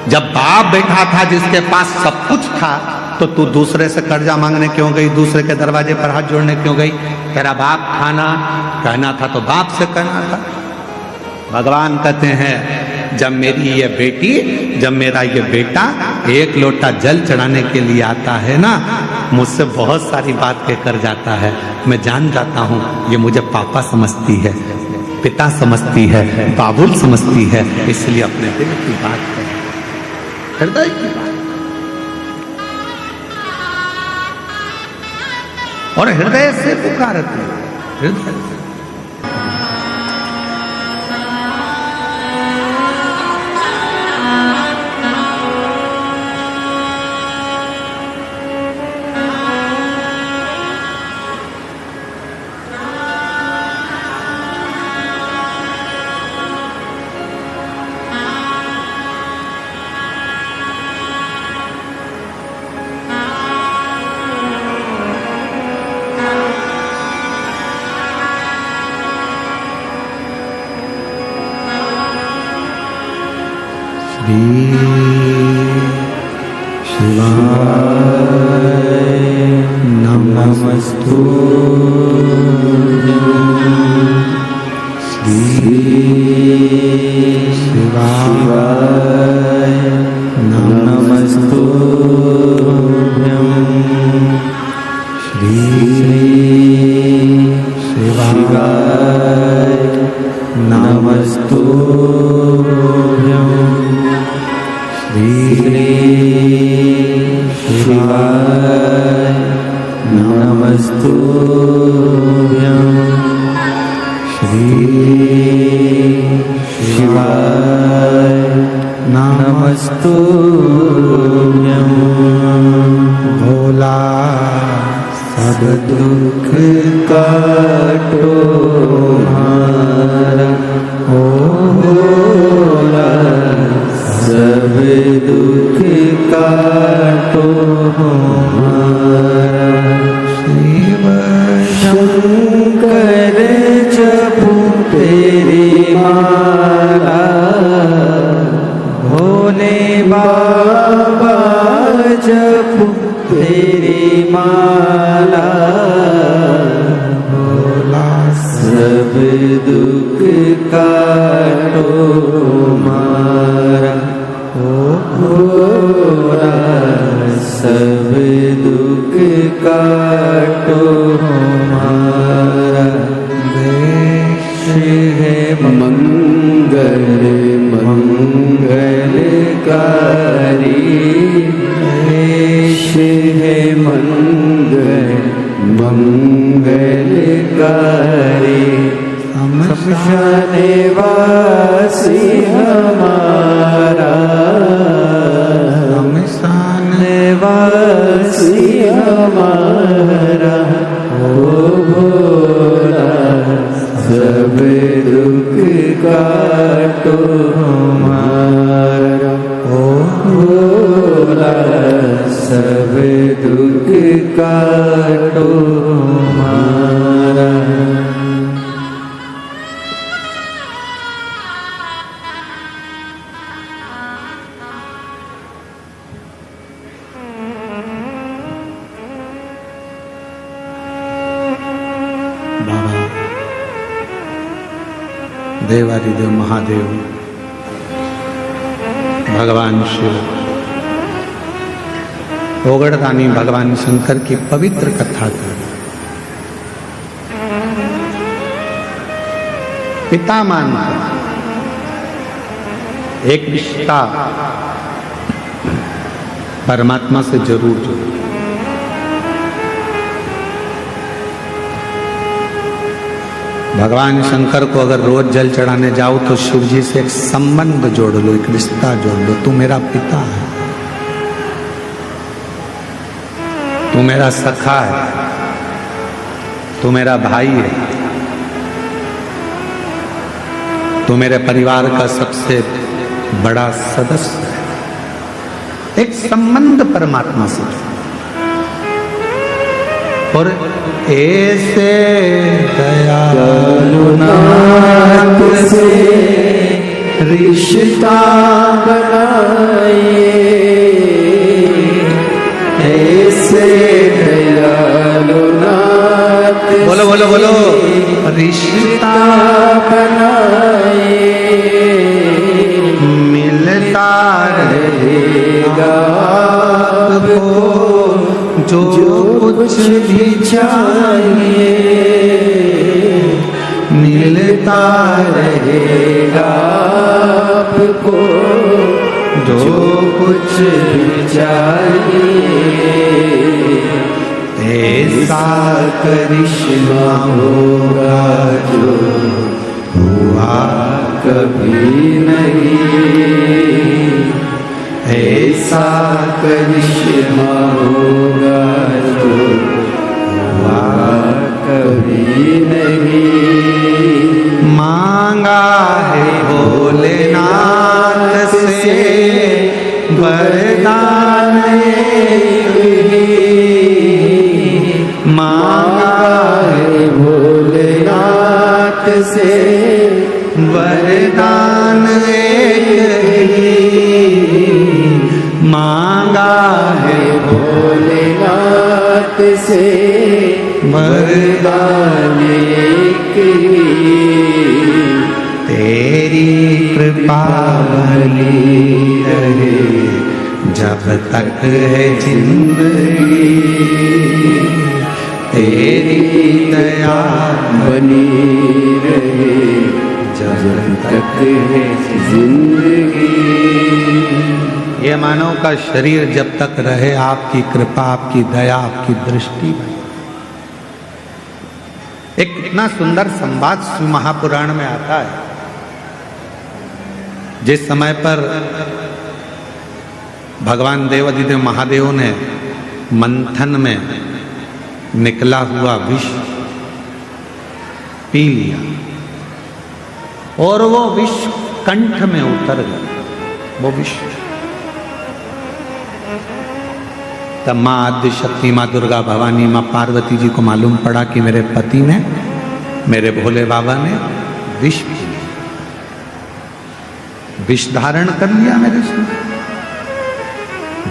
A: जब बाप बैठा था जिसके पास सब कुछ था, तो तू दूसरे से कर्जा मांगने क्यों गई? दूसरे के दरवाजे पर हाथ जोड़ने क्यों गई? तेरा बाप खाना कहना था तो बाप से कहना था। भगवान कहते हैं जब मेरी ये बेटी, जब मेरा ये बेटा एक लोटा जल चढ़ाने के लिए आता है ना, मुझसे बहुत सारी बात कहकर जाता है, मैं जान जाता हूँ ये मुझे पापा समझती है, पिता समझती है, बाबुल समझती है, इसलिए अपने दिल की बात है, हृदय की बात। और हृदय से पुकारते, हृदय से।
B: सब दुख काटो हमारा।
A: बाबा देवादिदेव महादेव भगवान शिव ओगड़दानी भगवान शंकर की पवित्र कथा कर पिता मानकर एक रिश्ता परमात्मा से जरूर जुड़ो। भगवान शंकर को अगर रोज जल चढ़ाने जाओ तो शिव जी से एक संबंध जोड़ लो, एक रिश्ता जोड़ लो। तू मेरा पिता है, तू मेरा सखा है, तू मेरा भाई है, तू मेरे परिवार का सबसे बड़ा सदस्य है। एक संबंध परमात्मा से। और ऐसे दयालुनाथ से
B: रिश्ता बनाए, ऐसे दयालुनाथ
A: बोलो बोलो बोलो रिश्ता
B: बनाए,
A: मिलता
B: रहेगा आपको जो कुछ भी चाहिए, मिलता रहेगा आपको जो कुछ भी चाहिए। ऐसा करिश्मा होगा जो हुआ कभी नहीं, ऐसा करिश्मा होगा जो हुआ कभी नहीं।
A: मांगा है भोलेनाथ से वरदान एक ही, मांगा
B: है भोलेनाथ से
A: वरदान एक ही, मांगा है
B: भोलेनाथ से वरदान एक ही।
A: तेरी कृपा बनी रहे जब तक है जिंदगी, तेरी दया
B: बनी रहे जब तक है जिंदगी।
A: ये मानव का शरीर जब तक रहे आपकी कृपा, आपकी दया, आपकी दृष्टि। एक कितना सुंदर संवाद शिव महापुराण में आता है। जिस समय पर भगवान देवादिदेव महादेव ने मंथन में निकला हुआ विष पी लिया और वो विष कंठ में उतर गया, वो विष। तब माँ आद्य शक्ति, माँ दुर्गा भवानी, माँ पार्वती जी को मालूम पड़ा कि मेरे पति ने, मेरे भोले बाबा ने विष पी लिया, विष धारण कर लिया मेरे शिव,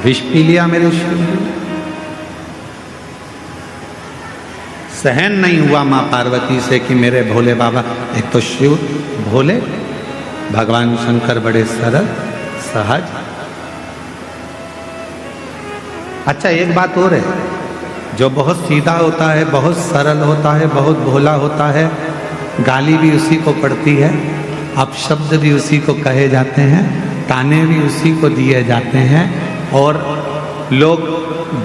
A: विष पी लिया मेरे शिव। सहन नहीं हुआ माँ पार्वती से कि मेरे भोले बाबा, एक तो शिव भोले, भगवान शंकर बड़े सरल सहज। अच्छा एक बात और है, जो बहुत सीधा होता है, बहुत सरल होता है, बहुत भोला होता है, गाली भी उसी को पड़ती है, अपशब्द भी उसी को कहे जाते हैं, ताने भी उसी को दिए जाते हैं, और लोग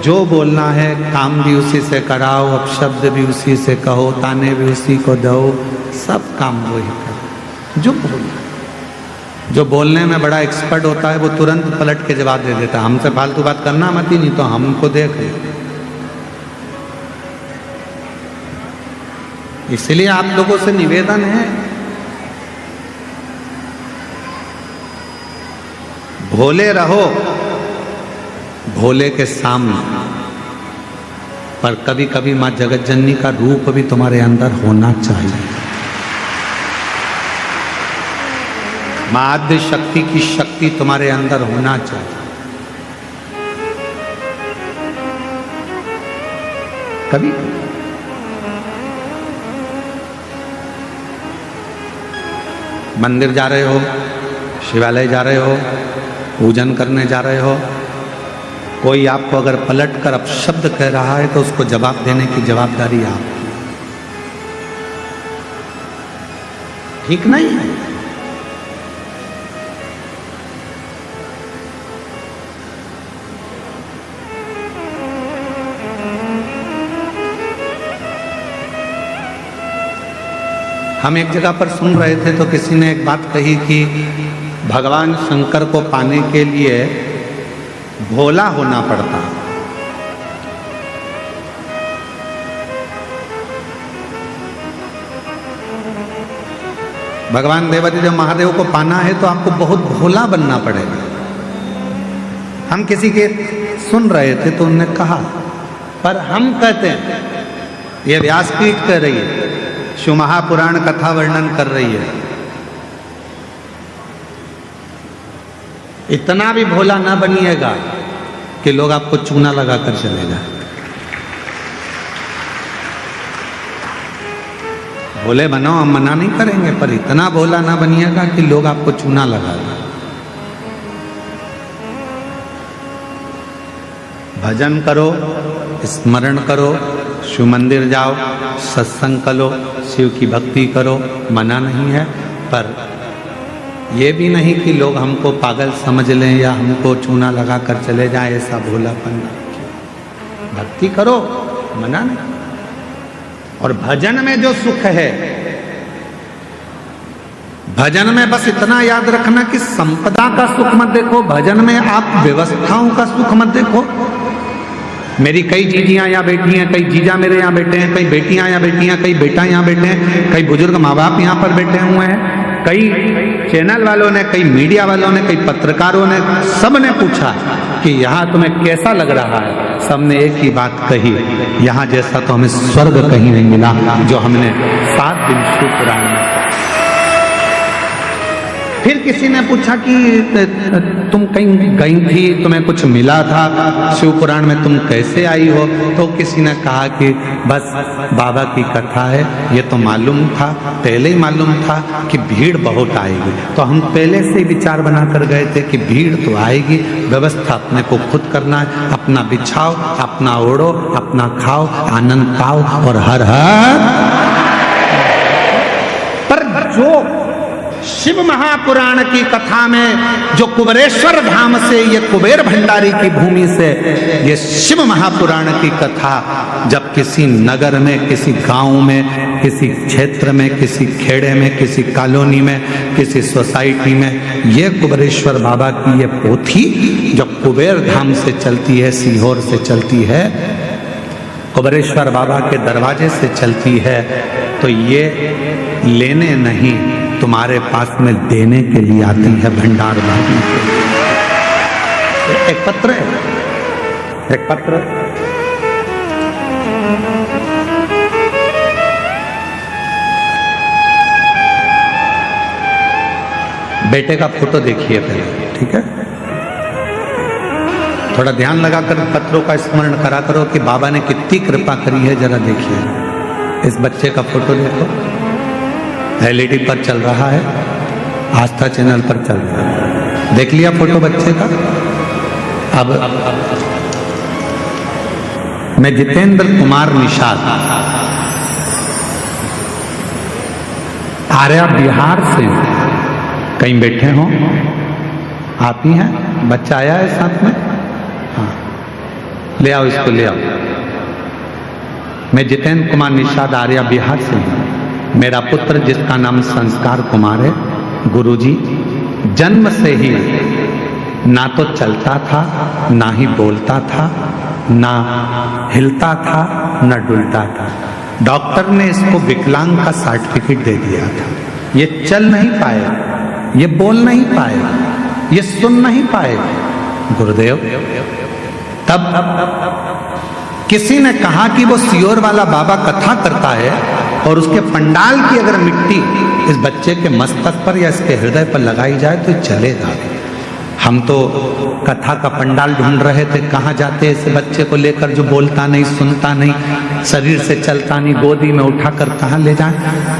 A: जो बोलना है काम भी उसी से कराओ, अपशब्द भी उसी से कहो, ताने भी उसी को दो, सब काम वही करो। जो बोलने में बड़ा एक्सपर्ट होता है वो तुरंत पलट के जवाब दे देता है, हमसे फालतू बात करना मत ही, नहीं तो हमको देख ले। इसलिए आप लोगों से निवेदन है, भोले रहो भोले के सामने, पर कभी कभी माँ जगतजननी का रूप भी तुम्हारे अंदर होना चाहिए। माँ आद्य शक्ति की शक्ति तुम्हारे अंदर होना चाहिए। कभी मंदिर जा रहे हो, शिवालय जा रहे हो, पूजन करने जा रहे हो, कोई आपको अगर पलट कर अपशब्द कह रहा है तो उसको जवाब देने की जवाबदारी आपकी। ठीक नहीं है। हम एक जगह पर सुन रहे थे तो किसी ने एक बात कही कि भगवान शंकर को पाने के लिए भोला होना पड़ता। भगवान देवादिदेव महादेव को पाना है तो आपको बहुत भोला बनना पड़ेगा। हम किसी के सुन रहे थे तो उन्होंने कहा, पर हम कहते हैं, ये व्यासपीठ कह रही है, शिव महापुराण कथा वर्णन कर रही है, इतना भी भोला ना बनिएगा कि लोग आपको चूना लगाकर चले जाए। भोले बनो, हम मना नहीं करेंगे, पर इतना भोला ना बनिएगा कि लोग आपको चूना लगा दें। भजन करो, स्मरण करो, शिव मंदिर जाओ, सत्संग करो, शिव की भक्ति करो, मना नहीं है, पर यह भी नहीं कि लोग हमको पागल समझ लें या हमको चूना लगा कर चले जाएं, ऐसा भोलापन। भक्ति करो, मना नहीं। और भजन में जो सुख है, भजन में बस इतना याद रखना कि संपदा का सुख मत देखो, भजन में आप व्यवस्थाओं का सुख मत देखो। मेरी कई जीजियां यहाँ बैठी हैं, कई जीजा मेरे यहाँ बैठे हैं, कई बेटियां यहाँ बैठी हैं, कई बेटा यहाँ बैठे हैं, कई बुजुर्ग माँ बाप यहाँ पर बैठे हुए हैं, कई चैनल वालों ने, कई मीडिया वालों ने, कई पत्रकारों ने, सब ने पूछा कि यहाँ तुम्हें कैसा लग रहा है। सबने एक ही बात कही, यहाँ जैसा तो हमें स्वर्ग कहीं नहीं मिला, जो हमने 7 दिन शिव पुराण में। फिर किसी ने पूछा कि तुम कहीं गई थी, तुम्हें कुछ मिला था, शिव पुराण में तुम कैसे आई हो? तो किसी ने कहा कि बस बाबा की कथा है, ये तो मालूम था, पहले ही मालूम था कि भीड़ बहुत आएगी, तो हम पहले से ही विचार बनाकर गए थे कि भीड़ तो आएगी, व्यवस्था अपने को खुद करना है, अपना बिछाओ, अपना ओढ़ो, अपना खाओ, आनंद पाओ और हर हर। पर जो शिव महापुराण की कथा में, जो कुबेरेश्वर धाम से, ये कुबेर भंडारी की भूमि से ये शिव महापुराण की कथा जब किसी नगर में, किसी गांव में, किसी क्षेत्र में, किसी खेड़े में, किसी कॉलोनी में, किसी सोसाइटी में, ये कुबेरेश्वर बाबा की ये पोथी जब कुबेर धाम से चलती है, सीहोर से चलती है, कुबेरेश्वर बाबा के दरवाजे से चलती है, तो ये लेने नहीं, तुम्हारे पास में देने के लिए आती है, भंडार भरने के लिए। एक पत्र है, एक पत्र बेटे का फोटो देखिए पहले, ठीक है? थोड़ा ध्यान लगाकर पत्रों का स्मरण करा करो कि बाबा ने कितनी कृपा करी है, जरा देखिए। इस बच्चे का फोटो देखो, एलईडी पर चल रहा है, आस्था चैनल पर चल रहा है। देख लिया फोटो बच्चे का? अब मैं जितेंद्र कुमार निषाद, आर्या बिहार से, कहीं बैठे हो आप ही हैं? बच्चा आया है साथ में? हाँ, ले आओ इसको, ले आओ। मैं जितेंद्र कुमार निषाद आर्या बिहार से हूँ। मेरा पुत्र, जिसका नाम संस्कार कुमार है, गुरुजी जन्म से ही ना तो चलता था, ना ही बोलता था, ना हिलता था, ना डुलता था। डॉक्टर ने इसको विकलांग का सर्टिफिकेट दे दिया था। ये चल नहीं पाए, ये बोल नहीं पाए, ये सुन नहीं पाए। गुरुदेव, तब किसी ने कहा कि वो सीहोर वाला बाबा कथा करता है और उसके पंडाल की अगर मिट्टी इस बच्चे के मस्तक पर या इसके हृदय पर लगाई जाए तो चलेगा। हम तो कथा का पंडाल ढूंढ रहे थे, कहाँ जाते इस बच्चे को लेकर जो बोलता नहीं, सुनता नहीं, शरीर से चलता नहीं, गोदी में उठाकर कहाँ ले जाएं।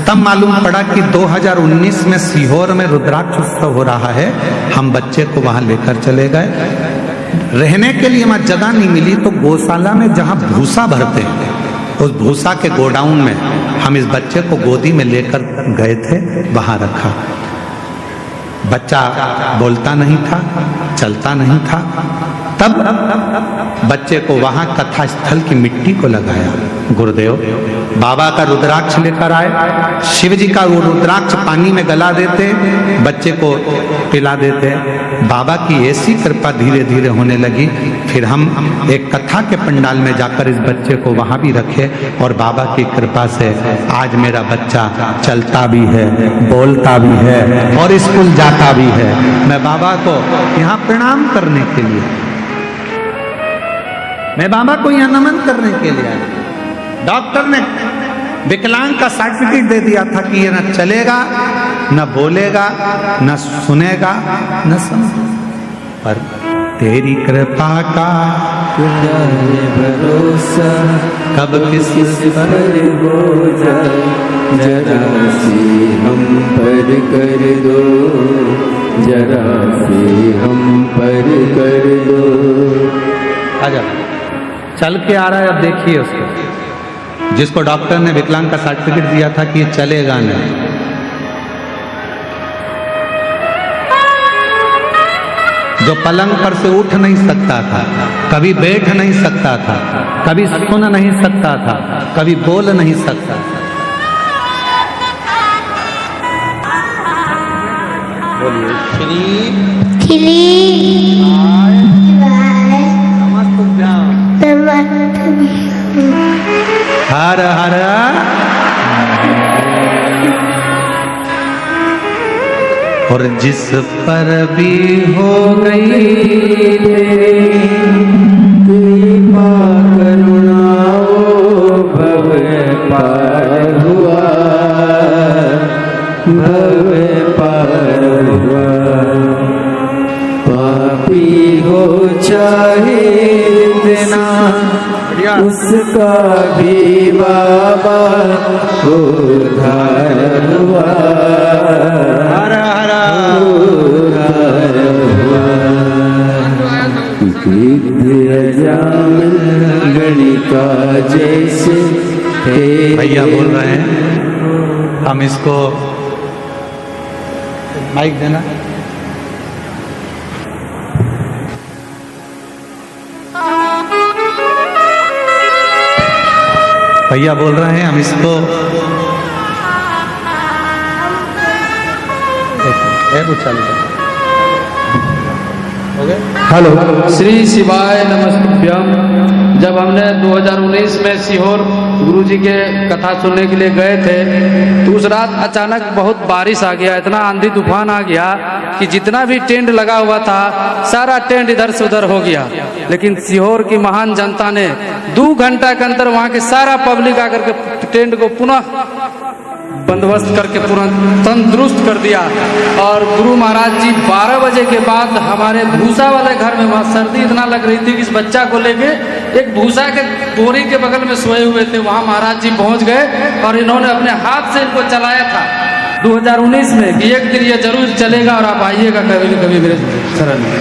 A: तब मालूम पड़ा कि 2019 में सीहोर में रुद्राक्ष उत्सव हो रहा है। हम बच्चे को वहां लेकर चले गए। रहने के लिए वहां जगह नहीं मिली तो गौशाला में जहां भूसा भरते हैं उस भूसा के गोडाउन में हम इस बच्चे को गोदी में लेकर गए थे, वहां रखा। बच्चा बोलता नहीं था, चलता नहीं था। तब बच्चे को वहां कथा स्थल की मिट्टी को लगाया। गुरुदेव बाबा का रुद्राक्ष लेकर आए, शिव जी का वो रुद्राक्ष पानी में गला देते, बच्चे को पिला देते। बाबा की ऐसी कृपा धीरे धीरे होने लगी। फिर हम एक कथा के पंडाल में जाकर इस बच्चे को वहां भी रखे और बाबा की कृपा से आज मेरा बच्चा चलता भी है, बोलता भी है और स्कूल जाता भी है। मैं बाबा को यहाँ प्रणाम करने के लिए, मैं बाबा को यहाँ नमन करने के लिए आया। डॉक्टर ने विकलांग का सर्टिफिकेट दे दिया था कि ये न चलेगा, न बोलेगा, न सुनेगा, न समझेगा, पर तेरी कृपा का
B: भरोसा
A: कब किस
B: पर हो जाए, जरा सी हम पर कर दो, जरा सी हम पर कर दो।
A: आजा, चल के आ रहा है। अब देखिए उसको, जिसको डॉक्टर ने विकलांग का सर्टिफिकेट दिया था कि ये चलेगा नहीं, जो पलंग पर से उठ नहीं सकता था, कभी बैठ नहीं सकता था, कभी सुन नहीं सकता था, कभी बोल नहीं सकता था। बोलिए श्री हर हर और जिस पर भी हो गई
B: कृपा करुणा भव पार हुआ, भव पार हुआ। पापी हो चाहे इतना, उसका भी बाबा उद्धार हुआ, उद्धार हुआ। गणिका जैसे
A: भैया बोल रहे हैं, हम इसको माइक देना। भैया बोल रहे हैं, हम इसको
C: हेलो, श्री शिवाय नमस्तुभ्यम। जब हमने 2019 में सीहोर गुरुजी के कथा सुनने के लिए गए थे तो उस रात अचानक बहुत बारिश आ गया, इतना आंधी तूफान आ गया कि जितना भी टेंट लगा हुआ था सारा टेंट इधर से उधर हो गया। लेकिन सीहोर की महान जनता ने 2 घंटा के अंदर वहां के सारा पब्लिक आकर के टेंट को पुनः बंदोबस्त करके पूरा तंदुरुस्त कर दिया। और गुरु महाराज जी 12 बजे के बाद हमारे भूसा वाले घर में, वहाँ सर्दी इतना लग रही थी कि इस बच्चा को लेके एक भूसा के बोरी के बगल में सोए हुए थे, वहाँ महाराज जी पहुँच गए और इन्होंने अपने हाथ से इनको चलाया था 2019 में कि एक दिन ये जरूर चलेगा और आप आइएगा कभी न कभी मेरे शरण में।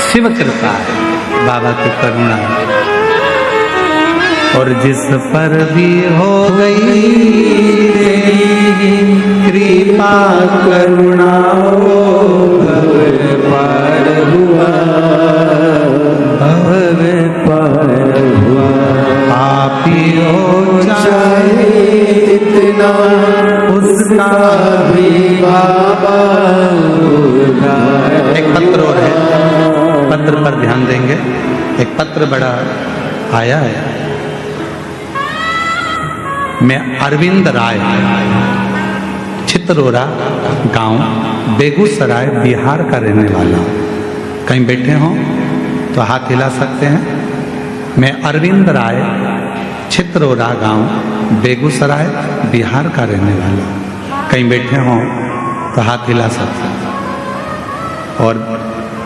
A: शिव कृपा, बाबा की करुणा, और जिस पर भी हो गई कृपा करुणा
B: भव पार हुआ, भव पार हुआ।
A: पापी हो
B: चाहे इतना, उसका भी बाबा उद्धार।
A: एक पत्र और है, पत्र पर ध्यान देंगे। एक पत्र बड़ा आया है। मैं अरविंद राय, चित्रोरा गांव, बेगूसराय, बिहार का रहने वाला हूँ। कहीं बैठे हों तो हाथ हिला सकते हैं। मैं अरविंद राय, चित्रोरा गांव, बेगूसराय, बिहार का रहने वाला हूँ। कहीं बैठे हों तो हाथ हिला सकते हैं। और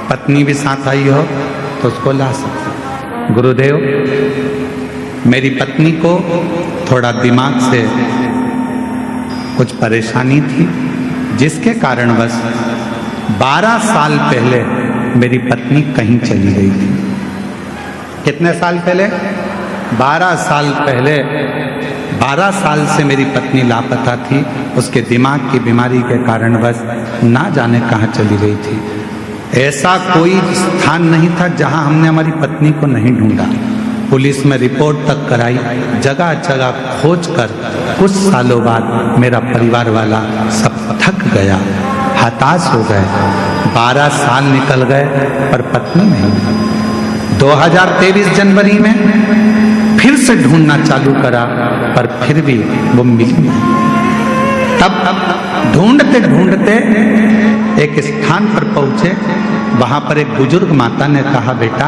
A: पत्नी भी साथ आई हो तो उसको ला सकते। गुरुदेव, मेरी पत्नी को थोड़ा दिमाग से कुछ परेशानी थी, जिसके कारणवश 12 साल पहले मेरी पत्नी कहीं चली गई थी। कितने साल पहले? 12 साल पहले। 12 साल से मेरी पत्नी लापता थी। उसके दिमाग की बीमारी के कारणवश ना जाने कहाँ चली गई थी। ऐसा कोई स्थान नहीं था जहां हमने हमारी पत्नी को नहीं ढूंढा। पुलिस में रिपोर्ट तक कराई, जगह जगह खोज कर कुछ सालों बाद मेरा परिवार वाला सब थक गया, हताश हो गए। 12 साल निकल गए पर पत्नी नहीं मिली। 2023 जनवरी में फिर से ढूंढना चालू करा पर फिर भी वो मिली नहीं। तब ढूंढते ढूंढते एक स्थान पर पहुंचे। वहां पर एक बुजुर्ग माता ने कहा, बेटा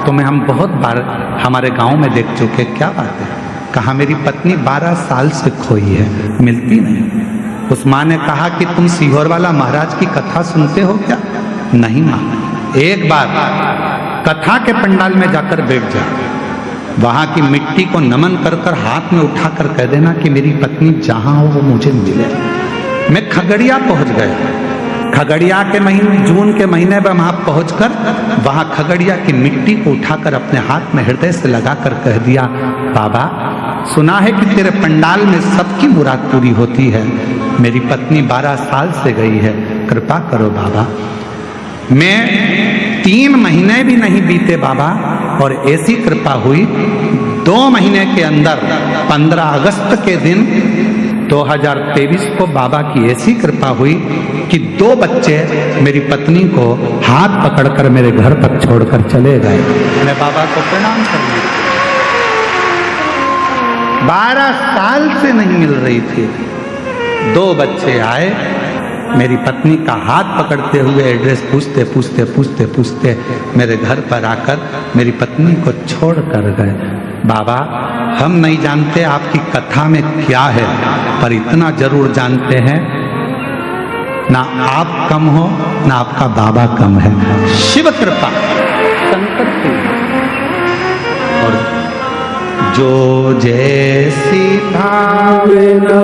A: तुम्हें हम बहुत बार हमारे गांव में देख चुके, क्या बात है? कहा, मेरी पत्नी 12 साल से खोई है, मिलती नहीं। उस माँ ने कहा कि तुम सीहोर वाला महाराज की कथा सुनते हो क्या? नहीं माँ, एक बार कथा के पंडाल में जाकर बैठ जा, वहां की मिट्टी को नमन कर कर हाथ में उठाकर कह देना कि मेरी पत्नी जहां हो वो मुझे मिले। मैं खगड़िया पहुंच गया। खगड़िया के महीने, जून के महीने में वहां पहुंचकर वहां खगड़िया की मिट्टी को उठाकर अपने हाथ में हृदय से लगाकर कह दिया, बाबा सुना है कि तेरे पंडाल में सबकी मुराद पूरी होती है। मेरी पत्नी 12 साल से गई है, कृपा करो बाबा। मैं 3 महीने भी नहीं बीते बाबा, और ऐसी कृपा हुई 2 महीने के अंदर 15 अगस्त के दिन 2023 को बाबा की ऐसी कृपा हुई कि 2 बच्चे मेरी पत्नी को हाथ पकड़कर मेरे घर तक छोड़कर चले गए। मैं बाबा को प्रणाम कर लिया। 12 साल से नहीं मिल रही थी। 2 बच्चे आए, मेरी पत्नी का हाथ पकड़ते हुए एड्रेस पूछते पूछते पूछते पूछते मेरे घर पर आकर मेरी पत्नी को छोड़ कर गए। बाबा हम नहीं जानते आपकी कथा में क्या है, पर इतना जरूर जानते हैं, ना आप कम हो ना आपका बाबा कम है। शिव कृपा शंकर की। और जो जैसी
B: भावना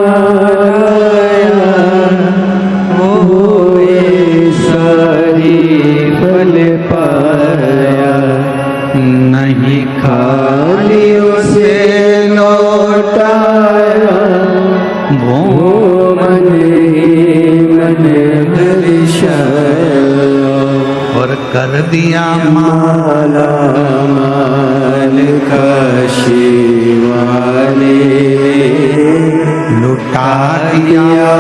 B: सारी फल पाया,
A: नहीं
B: खाली उसे लौटाया, वो मन ही मन दर्शाया,
A: और कर दिया
B: माला माल काशी वाले,
A: लुटा
B: दिया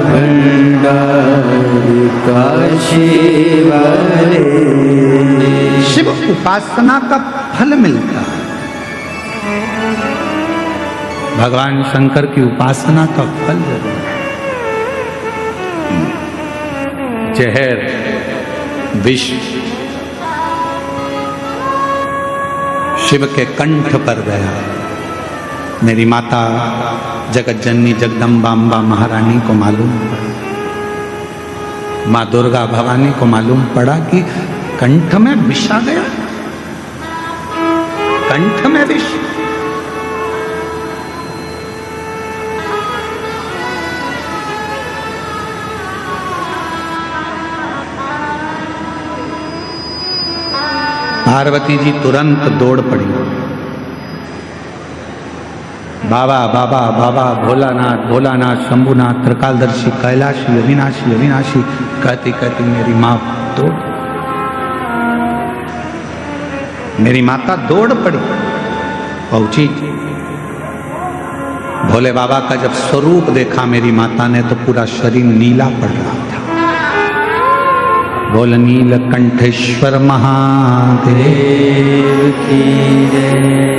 B: भंडार काशी वाले।
A: शिव उपासना का फल मिलता है। भगवान शंकर की उपासना का फल जरूर। जहर विष शिव के कंठ पर गया। मेरी माता जगत जननी जगदम्बा अम्बा महारानी को मालूम पड़ा, माँ दुर्गा भवानी को मालूम पड़ा कि कंठ में विष आ गया, कंठ में विष। पार्वती जी तुरंत दौड़ पड़ी, बाबा बाबा बाबा भोलानाथ भोलानाथ शंभुनाथ त्रिकालदर्शी कैलाशी अविनाशी अविनाशी कहती कहती मेरी माँ दौड़, मेरी माता दौड़ पड़ी, पहुंची। भोले बाबा का जब स्वरूप देखा मेरी माता ने तो पूरा शरीर नीला पड़ रहा था। बोल नीलकंठेश्वर महादेव की जय।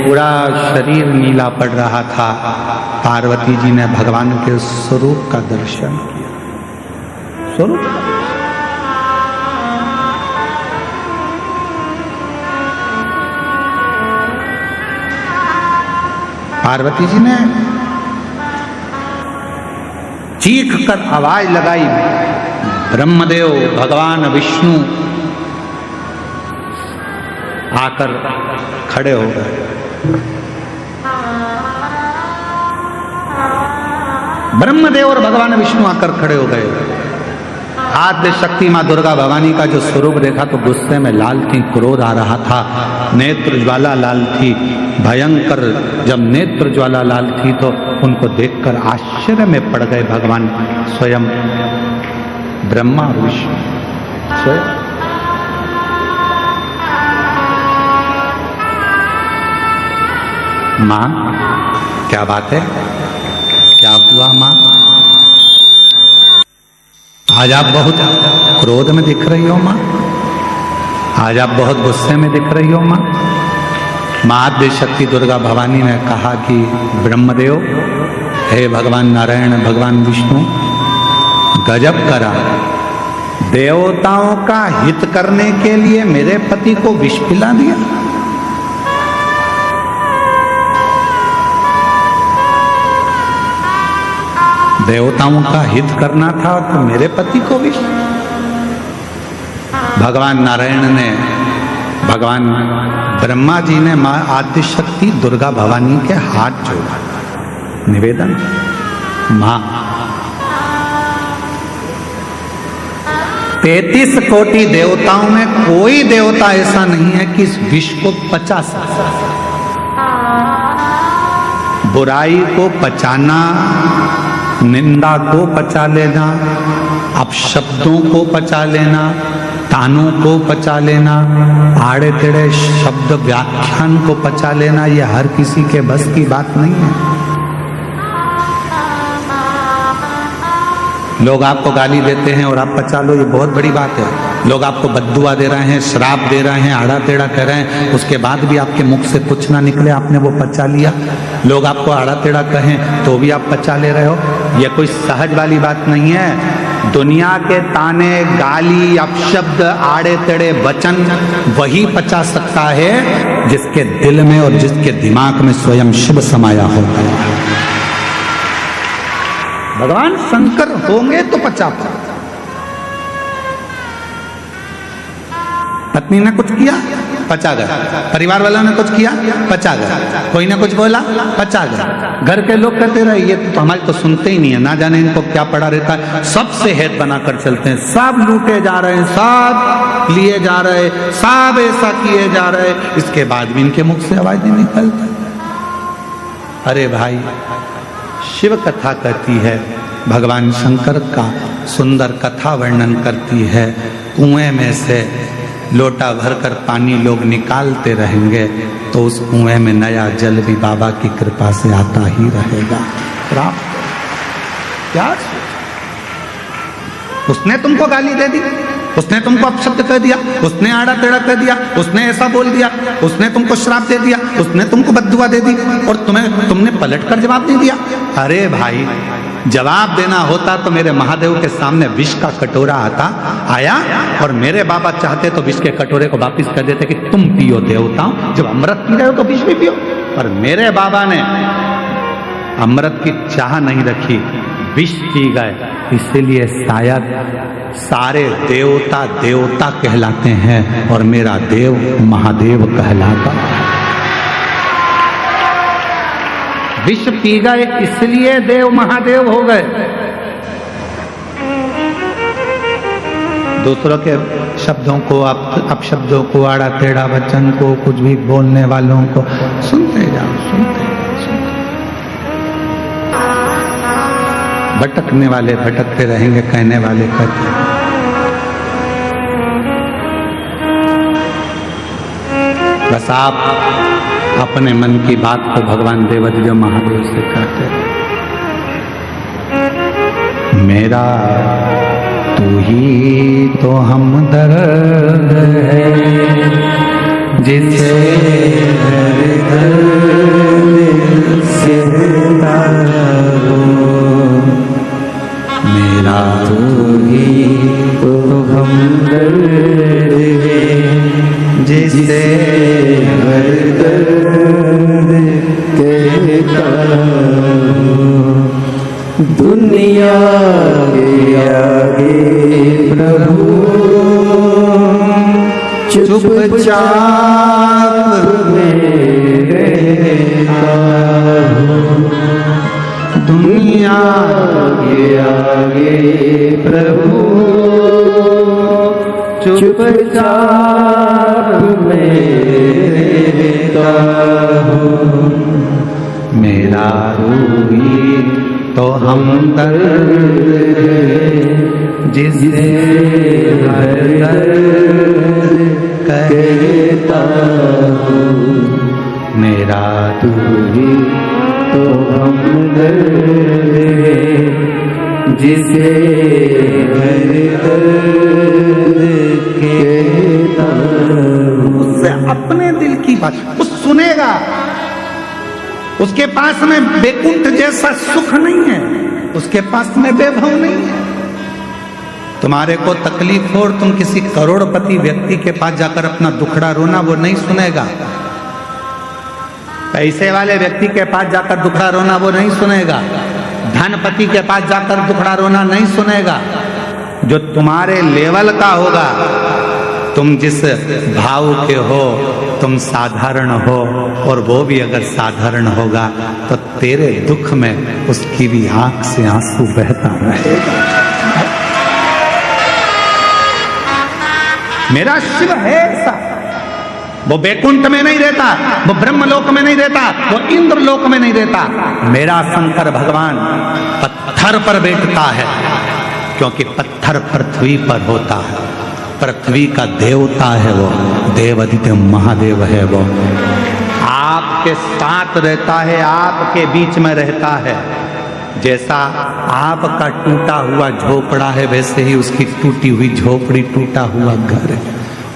A: पूरा शरीर नीला पड़ रहा था। पार्वती जी ने भगवान के स्वरूप का दर्शन किया। स्वरूप पार्वती जी ने चीख कर आवाज लगाई, ब्रह्मदेव भगवान विष्णु आकर खड़े हो गए। ब्रह्मदेव और भगवान विष्णु आकर खड़े हो गए। आद्य शक्ति मां दुर्गा भवानी का जो स्वरूप देखा तो गुस्से में लाल थी, क्रोध आ रहा था, नेत्र ज्वाला लाल थी, भयंकर। जब नेत्र ज्वाला लाल थी तो उनको देखकर आश्चर्य में पड़ गए भगवान स्वयं ब्रह्मा और विष्णु स्वयं। मां क्या बात है, क्या हुआ मां? आज आप बहुत क्रोध में दिख रही हो मां, आज आप बहुत गुस्से में दिख रही हो मां। मां आद्य शक्ति दुर्गा भवानी ने कहा कि ब्रह्मदेव, हे भगवान नारायण, भगवान विष्णु, गजब करा। देवताओं का हित करने के लिए मेरे पति को विष पिला दिया। देवताओं का हित करना था तो मेरे पति को भी। भगवान नारायण ने, भगवान ब्रह्मा जी ने मां आद्य शक्ति दुर्गा भवानी के हाथ जोड़ा, निवेदन, मां 33 कोटि देवताओं में कोई देवता ऐसा नहीं है कि इस विष को पचा सकता। बुराई को पचाना, निंदा को पचा लेना, अपशब्दों को पचा लेना, तानों को पचा लेना, आड़े टेढ़े शब्द व्याख्यान को पचा लेना, यह हर किसी के बस की बात नहीं है। लोग आपको गाली देते हैं और आप पचा लो, ये बहुत बड़ी बात है। लोग आपको बद्दुआ दे रहे हैं, श्राप दे रहे हैं, आड़ा टेढ़ा कह रहे हैं, उसके बाद भी आपके मुख से कुछ ना निकले, आपने वो पचा लिया। लोग आपको आड़ा टेढ़ा कहें तो भी आप पचा ले रहे हो। यह कोई सहज वाली बात नहीं है। दुनिया के ताने, गाली, अपशब्द, आड़े टेढ़े वचन वही पचा सकता है जिसके दिल में और जिसके दिमाग में स्वयं शिव समाया होता है। भगवान शंकर होंगे तो पचा पाओ। पत्नी ने कुछ किया, पचा गया। परिवार वालों ने कुछ किया, पचा गया। कोई ने कुछ बोला, पचा गया। घर के लोग कहते रहे ये तो हमारी तो सुनते ही नहीं है, ना जाने इनको क्या पड़ा रहता है। सबसे हेत बनाकर चलते हैं, सब लूटे जा रहे हैं, सब लिए जा रहे, सब ऐसा किए जा रहे, इसके बाद भी इनके मुख से आवाज नहीं निकलती। अरे भाई, शिव कथा कहती है, भगवान शंकर का सुंदर कथा वर्णन करती है। कुएं में से लोटा भरकर पानी लोग निकालते रहेंगे तो उस कुएं में नया जल भी बाबा की कृपा से आता ही रहेगा। क्या उसने तुमको गाली दे दी, उसने तुमको अपशब्द कह दिया, उसने आड़ा टेढ़ा कह दिया, उसने ऐसा बोल दिया, उसने तुमको श्राप दे दिया, उसने तुमको बद्दुआ दे दी और तुमने पलटकर जवाब नहीं दिया। अरे भाई, जवाब देना होता तो मेरे महादेव के सामने विष का कटोरा आया और मेरे बाबा चाहते तो विष के कटोरे को वापिस कर देते कि तुम पियो देवताओं, जब अमृत पी रहे हो तो विष भी पियो। पर मेरे बाबा ने अमृत की चाह नहीं रखी, विष पी गए। इसीलिए शायद सारे देवता देवता कहलाते हैं और मेरा देव महादेव कहलाता। विष पी गए इसलिए देव महादेव हो गए। दूसरों के शब्दों को, अपशब्दों को, आड़ा टेढ़ा वचन को, कुछ भी बोलने वालों को सुनते जाओ, सुनते। भटकने वाले भटकते रहेंगे, कहने वाले कहते। बस आप अपने मन की बात को भगवान देवाधिदेव महादेव से कहते। मेरा तू ही तो हमदर्द है जिसे मेरा तू ही तो हमदर्द है जिसे हर दर्द कहता हूँ।
B: दुनिया के आगे प्रभु चुपचाप में रहता हूँ। दुनिया के आगे प्रभु चुपचाप में रहता हूँ।
A: मेरा रूही तो हमदर्द जिसे हर दर्द कहता हूँ। मेरा
B: रूही तो हमदर्द जिसे हर दर्द कहता हूँ।
A: उससे अपने दिल की बात उस सुनेगा। उसके पास में बैकुंठ जैसा सुख नहीं है, उसके पास में वैभव नहीं है। तुम्हारे को तकलीफ हो और तुम किसी करोड़पति व्यक्ति के पास जाकर अपना दुखड़ा रोना, वो नहीं सुनेगा। पैसे वाले व्यक्ति के पास जाकर दुखड़ा रोना वो नहीं सुनेगा। धनपति के पास जाकर दुखड़ा रोना नहीं सुनेगा। जो तुम्हारे लेवल का होगा, तुम जिस भाव के हो, तुम साधारण हो, और वो भी अगर साधारण होगा तो तेरे दुख में उसकी भी आंख से आंसू बहता रहेगा। मेरा शिव है ऐसा। वो बैकुंठ में नहीं रहता, वो ब्रह्मलोक में नहीं रहता, वो इंद्रलोक में नहीं रहता। मेरा शंकर भगवान पत्थर पर बैठता है, क्योंकि पत्थर पृथ्वी पर होता है। पृथ्वी का देवता है वो, देवादित्य महादेव है वो। आपके साथ रहता है, आपके बीच में रहता है। जैसा आपका टूटा हुआ झोपड़ा है, वैसे ही उसकी टूटी हुई झोपड़ी, टूटा हुआ घर है।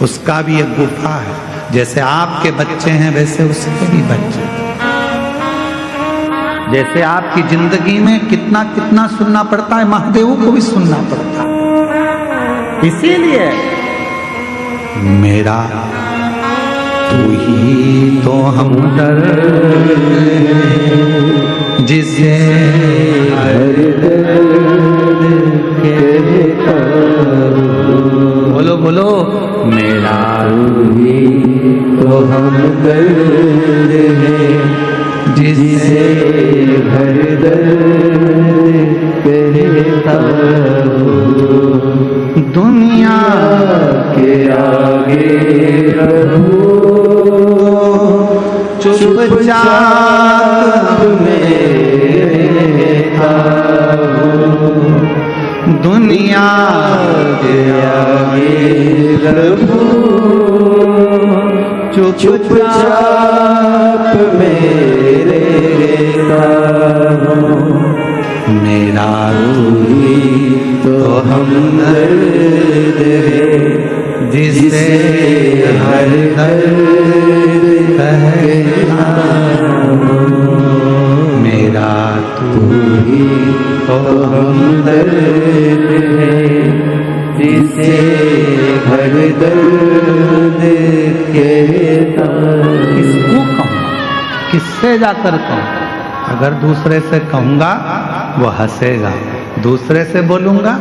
A: उसका भी एक गुफा है। जैसे आपके बच्चे हैं, वैसे उसके भी बच्चे। जैसे आपकी जिंदगी में कितना कितना सुनना पड़ता है, महादेव को भी सुनना पड़ता है। इसीलिए मेरा तू ही तो हमदर्द जिसे
B: हर दर्द कहता हूँ।
A: बोलो बोलो।
B: मेरा रूही तो हमदर्द है जिसे हर दर्द कहता हूँ।
A: दुनिया
B: के आगे प्रभु चुपचाप में रहता हूँ।
A: दुनिया
B: के आगे प्रभु चुपचाप में रहता हूँ।
A: मेरा
B: रूही तो हमदर्द है जिसे हर दर्द कहता हूँ।
A: मेरा तू
B: रूही तो हमदर्द है जिसे हर दर्द कहता हूँ।
A: किसको कहूँ, किससे जाकर कहूँ? अगर दूसरे से कहूँगा वो हंसेगा, दूसरे से बोलूँगा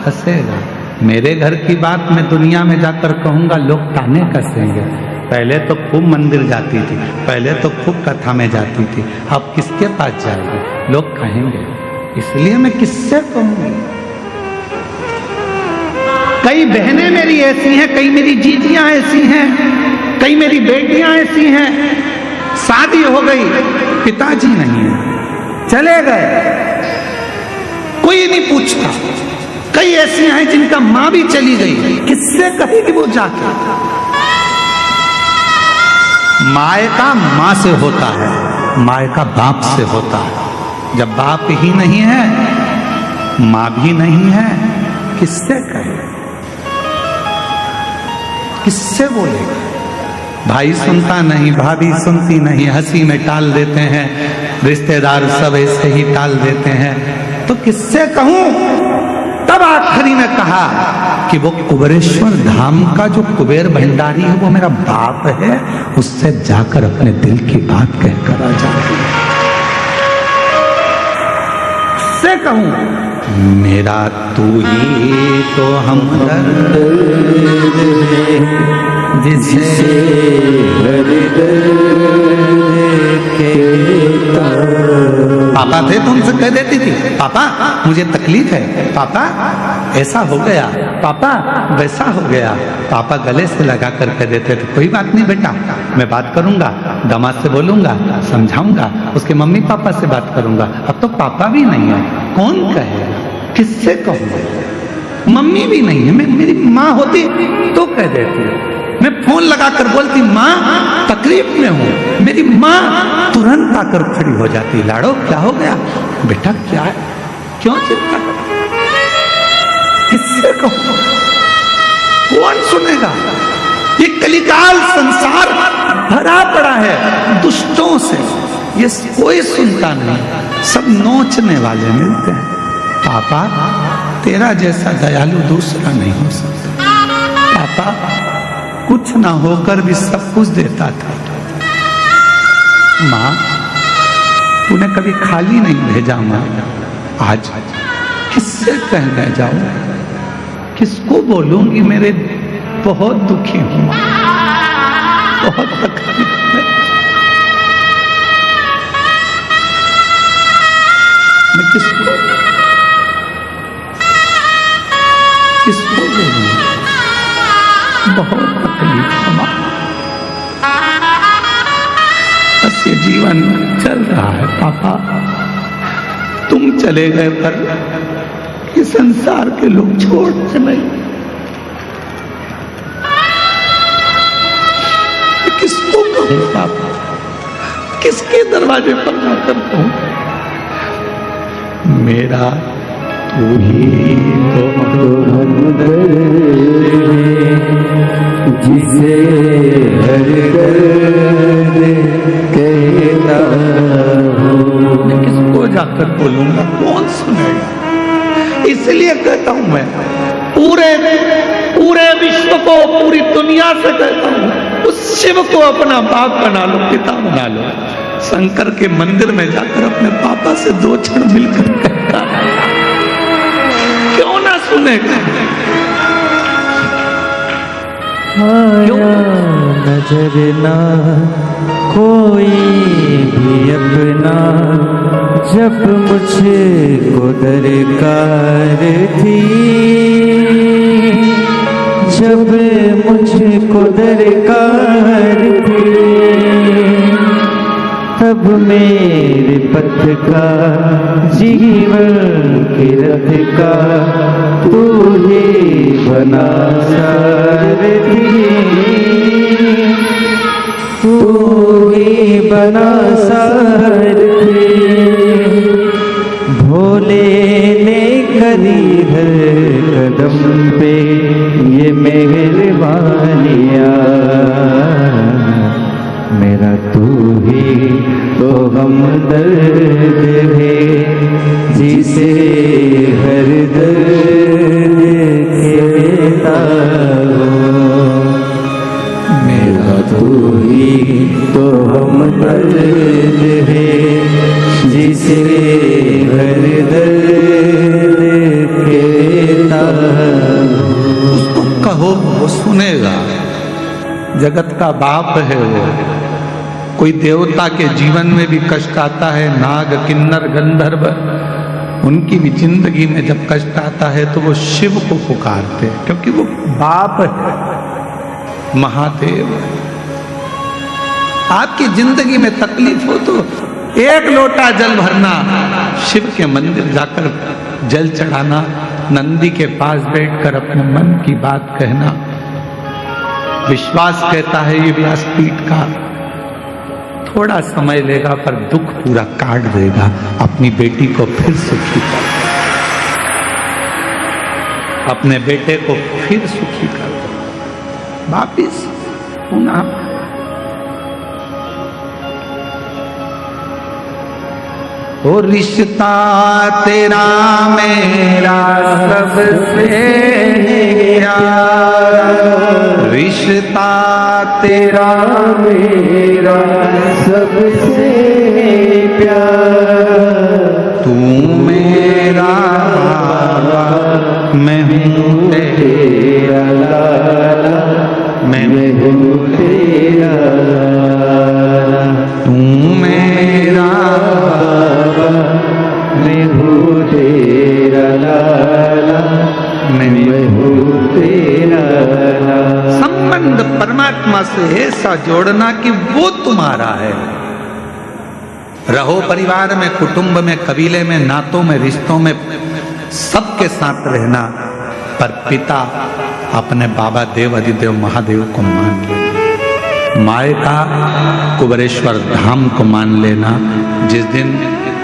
A: हंसेगा। मेरे घर की बात मैं दुनिया में जाकर कहूँगा, लोग ताने कसेंगे। पहले तो खूब मंदिर जाती थी, पहले तो खूब कथा में जाती थी, अब किसके पास जाएगी? लोग कहेंगे। इसलिए मैं किससे कहूँगी? कई बहनें मेरी ऐसी हैं, कई मेरी जीजियां ऐसी हैं, कई मेरी बेटियां ऐसी हैं, शादी हो गई, पिताजी नहीं है, चले गए, कोई नहीं पूछता। कई ऐसी हैं जिनका मां भी चली गई, किससे कहेगी वो जाके? मायका मां से होता है, मायका बाप से होता है। जब बाप ही नहीं है, मां भी नहीं है, किससे कहे, किससे बोलेगा? भाई सुनता नहीं, भाभी सुनती नहीं, हंसी में टाल देते हैं, रिश्तेदार सब ऐसे ही टाल देते हैं, तो किससे कहूं? तब आखिरी में कहा कि वो कुबेरेश्वर धाम का जो कुबेर भंडारी है वो मेरा बाप है, उससे जाकर अपने दिल की बात कहकर आ जाए। उससे किससे कहूँ मेरा तू ही तो हमदर्द है जिसे
B: हर दर्द कहता।
A: पापा थे तो उनसे कह देती थी पापा मुझे तकलीफ है, पापा ऐसा हो गया, पापा वैसा हो गया। पापा गले से लगा कर कह देते थे कोई बात नहीं बेटा, मैं बात करूंगा, दामाद से बोलूंगा, समझाऊंगा, उसके मम्मी पापा से बात करूंगा। अब तो पापा भी नहीं है, कौन कहेगा, किससे कहूंगा, मम्मी भी नहीं है। मैं मेरी माँ होती तो कह देती, मैं फोन लगाकर बोलती माँ तकलीफ में हूं, मेरी माँ तुरंत आकर खड़ी हो जाती, लाड़ो क्या हो गया बेटा, क्या है, क्यों चिंता कर, किससे कहूं, कौन सुनेगा। ये कलिकाल संसार भरा पड़ा है दुष्टों से, ये कोई सुनता नहीं, सब नोचने वाले मिलते हैं। पापा तेरा जैसा दयालु दूसरा नहीं हो सकता, पापा कुछ ना होकर भी सब कुछ देता था। माँ तूने कभी खाली नहीं भेजा माँ, आज किससे कहने जाऊं, किसको बोलूंगी, मेरे बहुत दुखी हूं माँ, बहुत तकलीफ में, मैं किसको बोलूं, बहुत तकलीफ है माँ। बस ये जीवन चल रहा है पापा, तुम चले गए पर ये संसार के लोग छोड़ते नहीं। किसको कहूं पापा, किसके दरवाजे पर जाकर कहूं, मेरा तू ही तो
B: हमदर्द है जिसे हर दर्द कहता हूँ।
A: मैं किसको जाकर बोलूंगा, कौन सुनेगा। इसलिए कहता हूं मैं पूरे विश्व को, पूरी दुनिया से कहता हूं, उस शिव को अपना बाप बना लो, पिता बना लो। शंकर के मंदिर में जाकर अपने पापा से दो क्षण मिलकर कहता है, क्यों ना सुनेगा।
B: नजर ना कोई भी अपना, जब मुझको दरकार थी, जब मुझको दरकार थी, तब मेरे पथ का जीवन की रथ का तू ही बना सारथी, तू ही बना सारथी। भोले ने करी हर कदम पे ये मेहरबानियाँ, मेरा तू ही तो हमदर्द है जिसे हर दर्द कहता हूँ, मेरा तू ही तो हमदर्द है जिसे हर दर्द कहता हूँ।
A: उसको कहो वो सुनेगा, जगत का बाप है वो। कोई देवता के जीवन में भी कष्ट आता है, नाग किन्नर गंधर्व, उनकी भी जिंदगी में जब कष्ट आता है तो वो शिव को पुकारते हैं, क्योंकि वो बाप है, महादेव। आपकी जिंदगी में तकलीफ हो तो एक लोटा जल भरना, शिव के मंदिर जाकर जल चढ़ाना, नंदी के पास बैठकर अपने मन की बात कहना। विश्वास कहता है ये व्यासपीठ का थोड़ा समय लेगा पर दुख पूरा काट देगा, अपनी बेटी को फिर सुखी कर, अपने बेटे को फिर सुखी कर दो, वापिस पुनः। ओ रिश्ता तेरा मेरा सबसे प्यारा, रिश्ता तेरा
B: मेरा सबसे प्यारा,
A: तू मेरा
B: हूँ तेरा लाला, मैं हूँ तेरा लाला।
A: संबंध परमात्मा से ऐसा जोड़ना कि वो तुम्हारा है। रहो परिवार में, कुटुंब में, कबीले में, नातों में, रिश्तों में, सबके साथ रहना, पर पिता अपने बाबा देव अधिदेव महादेव को मान लेना, माए का कुबेरेश्वर धाम को मान लेना। जिस दिन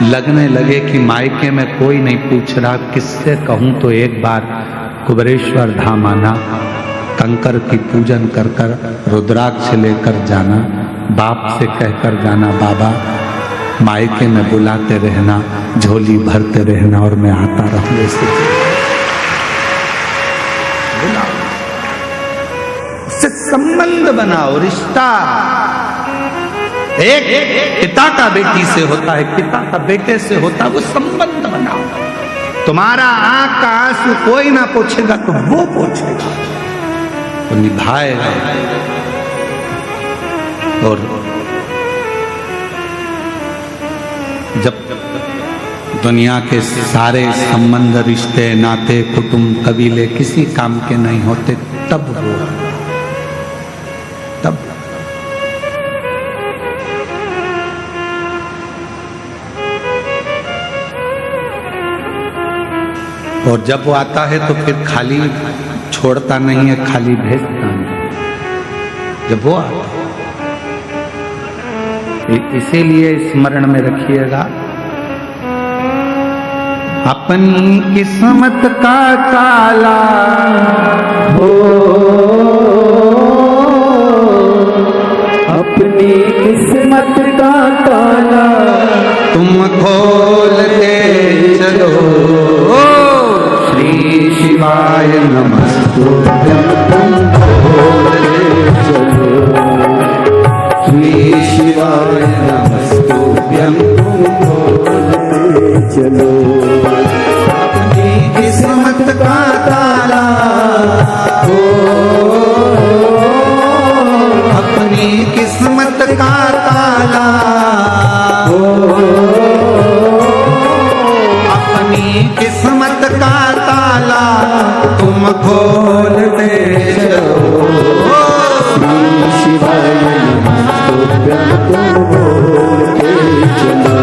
A: लगने लगे कि मायके में कोई नहीं पूछ रहा, किससे कहूं, तो एक बार कुबेरेश्वर धाम आना, कंकर की पूजन कर कर रुद्राक्ष लेकर जाना, बाप से कहकर जाना, बाबा मायके में बुलाते रहना, झोली भरते रहना और मैं आता रहूं। ऐसे बुलाओ, उससे संबंध बनाओ, रिश्ता। एक पिता का बेटी से होता है, पिता का बेटे से होता है, वो संबंध बनाओ। तुम्हारा आंख का आंसू कोई ना पूछेगा तो वो पूछेगा, वो निभाएगा। और जब दुनिया के सारे संबंध, रिश्ते, नाते, कुटुंब, कबीले किसी काम के नहीं होते, तब वो, तब और जब वो आता है तो फिर खाली छोड़ता नहीं है, खाली भेजता नहीं। जब वो आता है, इसीलिए स्मरण में रखिएगा, अपनी किस्मत का ताला
B: हो, अपनी किस्मत का ताला
A: तुम खोल के चलो। श्री शिवाय नमस्तुभ्यं, तुम खोल के चलो।
B: श्री शिवाय नमस्तुभ्यं, तुम खोल के चलो।
A: अपनी किस्मत का ताला हो, अपनी किस्मत का ताला हो, अपनी किस्मत का ताला तुम खोल दे चलो।
B: श्री शिवाय नमस्तुभ्यं, तुम खोल के चलो।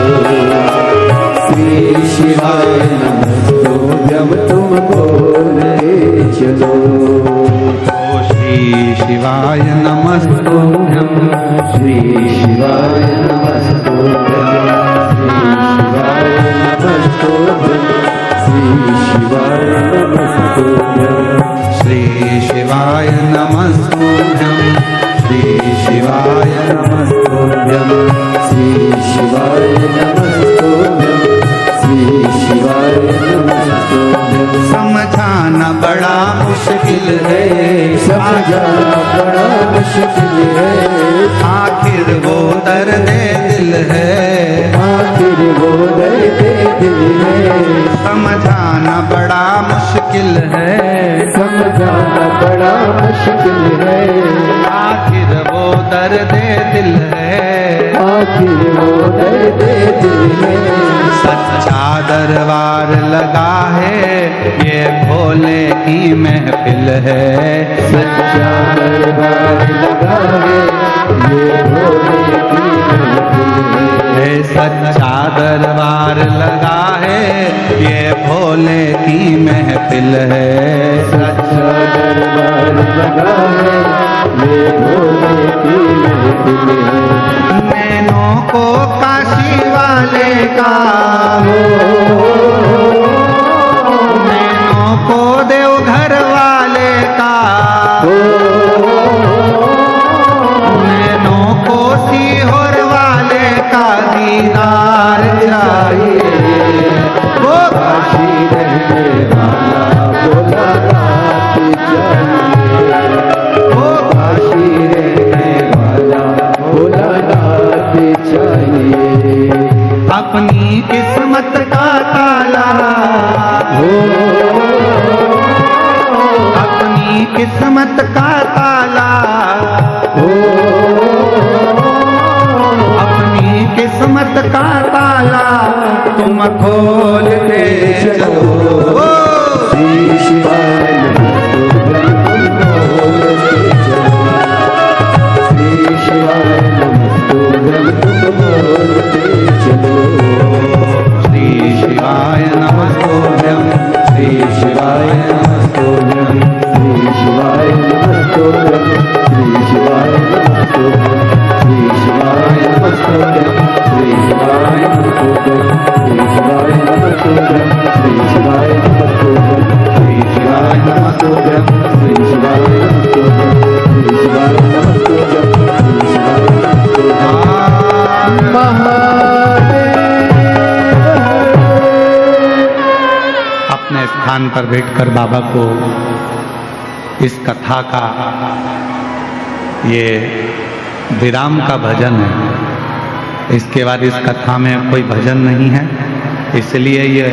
B: श्री शिवाय नमस्तुभ्यं, तुम खोल के चलो।
A: श्री शिवाय नमस्तुभ्यं,
B: श्री शिवाय नमस्तुभ्यं, श्री शिवाय नमस्तुभ्यं, श्री शिवाय नमस्तुभ्यं,
A: श्री शिवाय नमस्तुभ्यं,
B: श्री शिवाय नमस्तुभ्यं, श्री शिवाय नमस्तुभ्यं।
A: समझाना बड़ा मुश्किल है,
B: समझाना बड़ा मुश्किल है,
A: आखिर वो दर्द दिल है,
B: आखिर वो दर्द दिल है।
A: समझाना बड़ा मुश्किल है,
B: समझाना बड़ा मुश्किल है,
A: आखिर वो दर्द दिल है,
B: आखिर वो दर्द दिल है।
A: सच्चा दरबार लगा है, ये भोले की महफिल है,
B: सच्चा दरबार लगा है, ये भोले की महफिल है।
A: सच्चा दरबार लगा है, ये भोले की महफिल है,
B: सच्चा दरबार लगा है, ये भोले की महफिल है।
A: नैनों को काशी वाले का हो, नैनों को देवघर वाले का हो, नैनों को सीहोर वाले का दीदार चाहिए, वो
B: काशी रहने वाला भोलानाथ चाहिए,
A: वो
B: काशी रहने वाला भोलानाथ चाहिए।
A: अपनी किस्मत का ताला
B: हो,
A: अपनी किस्मत का ताला
B: हो,
A: अपनी किस्मत का ताला तुम खोल के चलो।
B: श्री शिवाय नमस्तुभ्यं श्री शिवाय नमस्तुभ्यं श्री शिवाय नमस्तुभ्यं श्री शिवाय नमस्तुभ्यं श्री शिवाय नमस्तुभ्यं श्री शिवाय नमस्तुभ्यं श्री शिवाय नमस्तुभ्यं श्री शिवाय नमस्तुभ्यं श्री शिवाय नमस्तुभ्यं श्री शिवाय नमस्तुभ्यं श्री शिवाय नमस्तुभ्यं श्री शिवाय
A: अपने स्थान पर बैठकर बाबा को इस कथा का ये विराम का भजन है। इसके बाद इस कथा में कोई भजन नहीं है, इसलिए ये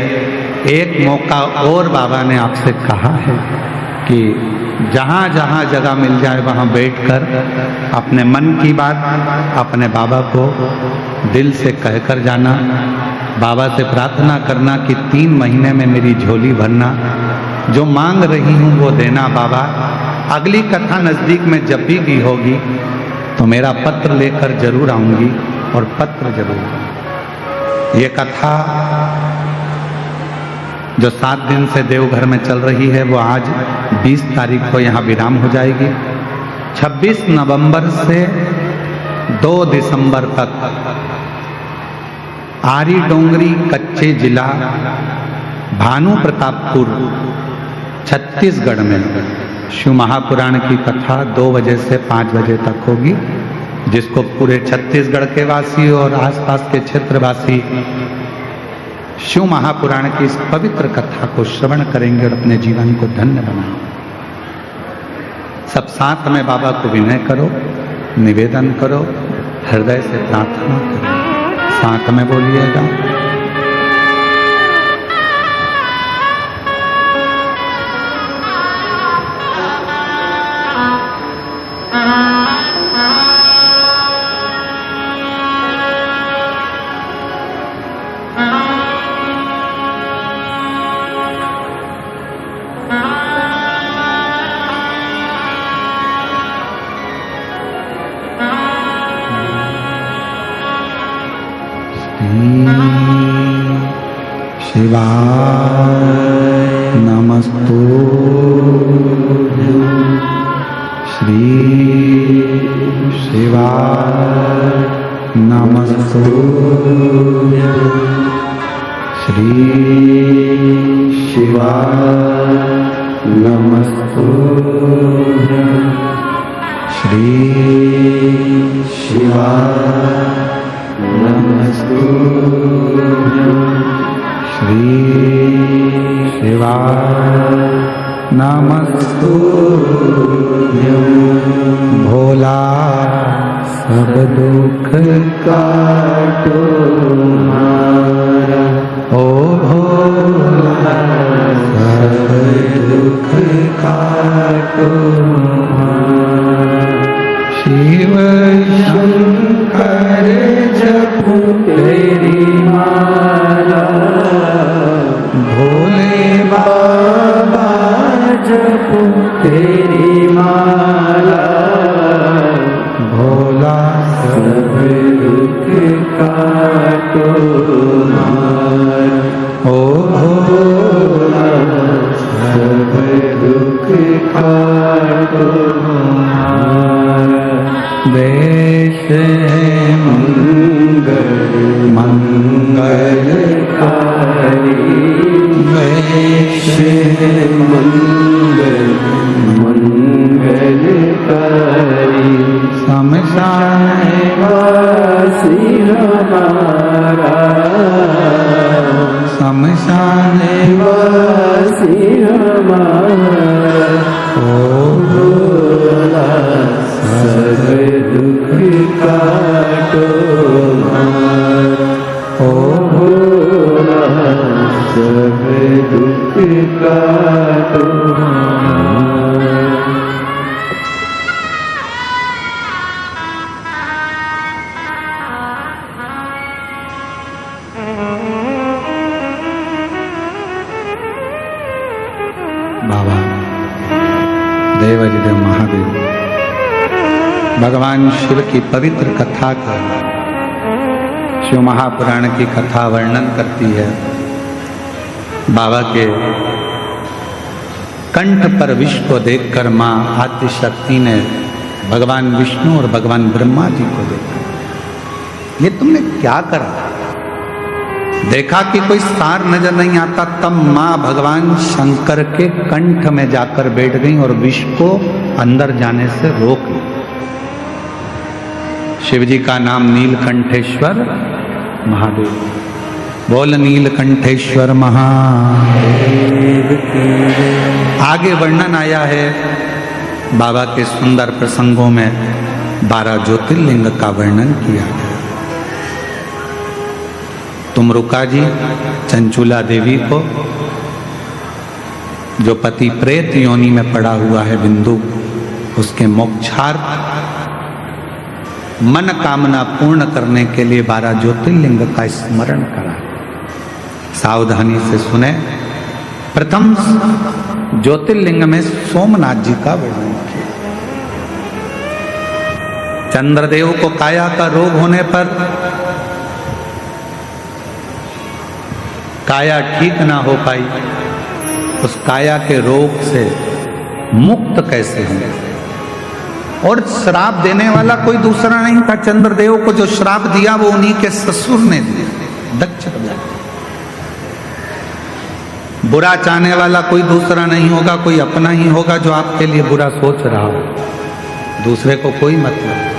A: एक मौका और बाबा ने आपसे कहा है कि जहाँ जहाँ जगह मिल जाए वहाँ बैठकर अपने मन की बात अपने बाबा को दिल से कहकर जाना। बाबा से प्रार्थना करना कि 3 महीने में मेरी झोली भरना, जो मांग रही हूँ वो देना बाबा। अगली कथा नज़दीक में जब भी होगी तो मेरा पत्र लेकर जरूर आऊँगी और पत्र जरूर। ये कथा जो 7 दिन से देवघर में चल रही है वो आज 20 तारीख को यहाँ विराम हो जाएगी। 26 नवंबर से 2 दिसंबर तक आरी डोंगरी कच्चे जिला भानु प्रतापपुर छत्तीसगढ़ में शिव महापुराण की कथा 2 बजे से 5 बजे तक होगी, जिसको पूरे छत्तीसगढ़ के वासी और आसपास के क्षेत्रवासी शिव महापुराण की इस पवित्र कथा को श्रवण करेंगे और अपने जीवन को धन्य बनाएंगे। सब साथ में बाबा को विनय करो, निवेदन करो, हृदय से प्रार्थना करो, साथ में बोलिएगा। शिवाय नमस्तुभ्यं श्री शिवाय नमस्तुभ्यं श्री शिवाय नमस्तुभ्यं श्री शिवाय नमस्तुभ्यं श्री शिवाय नमस्तुभ्यं। भोला सब दुख काटो हमारा, ओ भोला सब दुख काटो हमारा। शिव शंकर जपो तेरी माला, भोले बाबा जपो तेरी माला। भोला सब दुख काटो हमारा, ओ भोला सब दुख काटो हमारा। देश मंगल मंगलकारी, देश मंगल मंगलकारी। शमशान वासी हमारा, शमशान वासी हमारा। ओ भोला सब दुख काटो हमारा, ओ भोला सब दुख काटो हमारा। बाबा देवाधिदेव महादेव भगवान शिव की पवित्र कथा का शिव महापुराण की कथा वर्णन करती है। बाबा के कंठ पर विष को देखकर मां आदिशक्ति ने भगवान विष्णु और भगवान ब्रह्मा जी को देखा, ये तुमने क्या करा? देखा कि कोई सार नजर नहीं आता, तब मां भगवान शंकर के कंठ में जाकर बैठ गई और विष को अंदर जाने से रोक ली। शिव जी का नाम नीलकंठेश्वर महादेव। बोल नीलकंठेश्वर महादेव की। आगे वर्णन आया है बाबा के सुंदर प्रसंगों में 12 ज्योतिर्लिंग का वर्णन किया गया। तुमरुका जी चंचुला देवी को, जो पति प्रेत योनि में पड़ा हुआ है बिंदु, उसके मोक्षार्थ मन कामना पूर्ण करने के लिए 12 ज्योतिर्लिंग का स्मरण करा। सावधानी से सुने। प्रथम ज्योतिर्लिंग में सोमनाथ जी का वर्णन किया। चंद्रदेव को काया का रोग होने पर काया ठीक ना हो पाई, उस काया के रोग से मुक्त कैसे होंगे? और श्राप देने वाला कोई दूसरा नहीं था। चंद्रदेव को जो श्राप दिया वो उन्हीं के ससुर ने दिया, दक्ष प्रजापति। बुरा चाहने वाला कोई दूसरा नहीं होगा, कोई अपना ही होगा जो आपके लिए बुरा सोच रहा हो, दूसरे को कोई मतलब नहीं।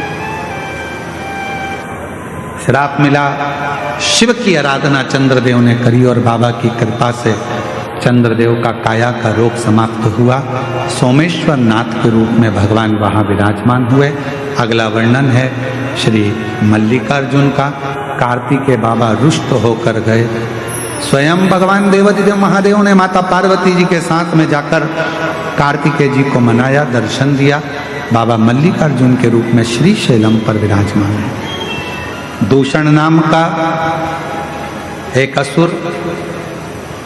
A: श्राप मिला, शिव की आराधना चंद्रदेव ने करी और बाबा की कृपा से चंद्रदेव का काया का रोग समाप्त हुआ। सोमेश्वर नाथ के रूप में भगवान वहां विराजमान हुए। अगला वर्णन है श्री मल्लिकार्जुन का। कार्तिकेय बाबा रुष्ट होकर गए। स्वयं भगवान देवाधिदेव महादेव ने माता पार्वती जी के साथ में जाकर कार्तिकेय जी को मनाया, दर्शन दिया। बाबा मल्लिकार्जुन के रूप में श्री शैलम पर विराजमान है। दूषण नाम का एक असुर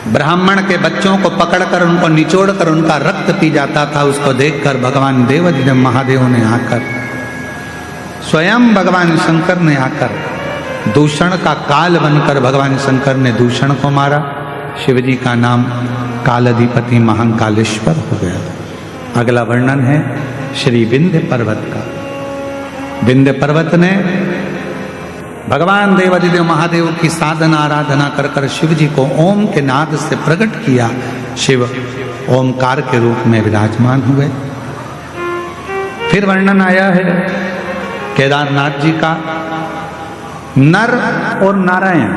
A: ब्राह्मण के बच्चों को पकड़कर उनको निचोड़कर उनका रक्त पी जाता था। उसको देखकर भगवान देवाधिदेव महादेव ने आकर, स्वयं भगवान शंकर ने आकर दूषण का काल बनकर भगवान शंकर ने दूषण को मारा। शिव जी का नाम कालाधिपति महाकालेश्वर हो गया। अगला वर्णन है श्री विंध्य पर्वत का। विंध्य पर्वत ने भगवान देवाधिदेव महादेव की साधना आराधना कर कर शिव जी को ओम के नाद से प्रकट किया। शिव ओमकार के रूप में विराजमान हुए। फिर वर्णन आया है केदारनाथ जी का। नर और नारायण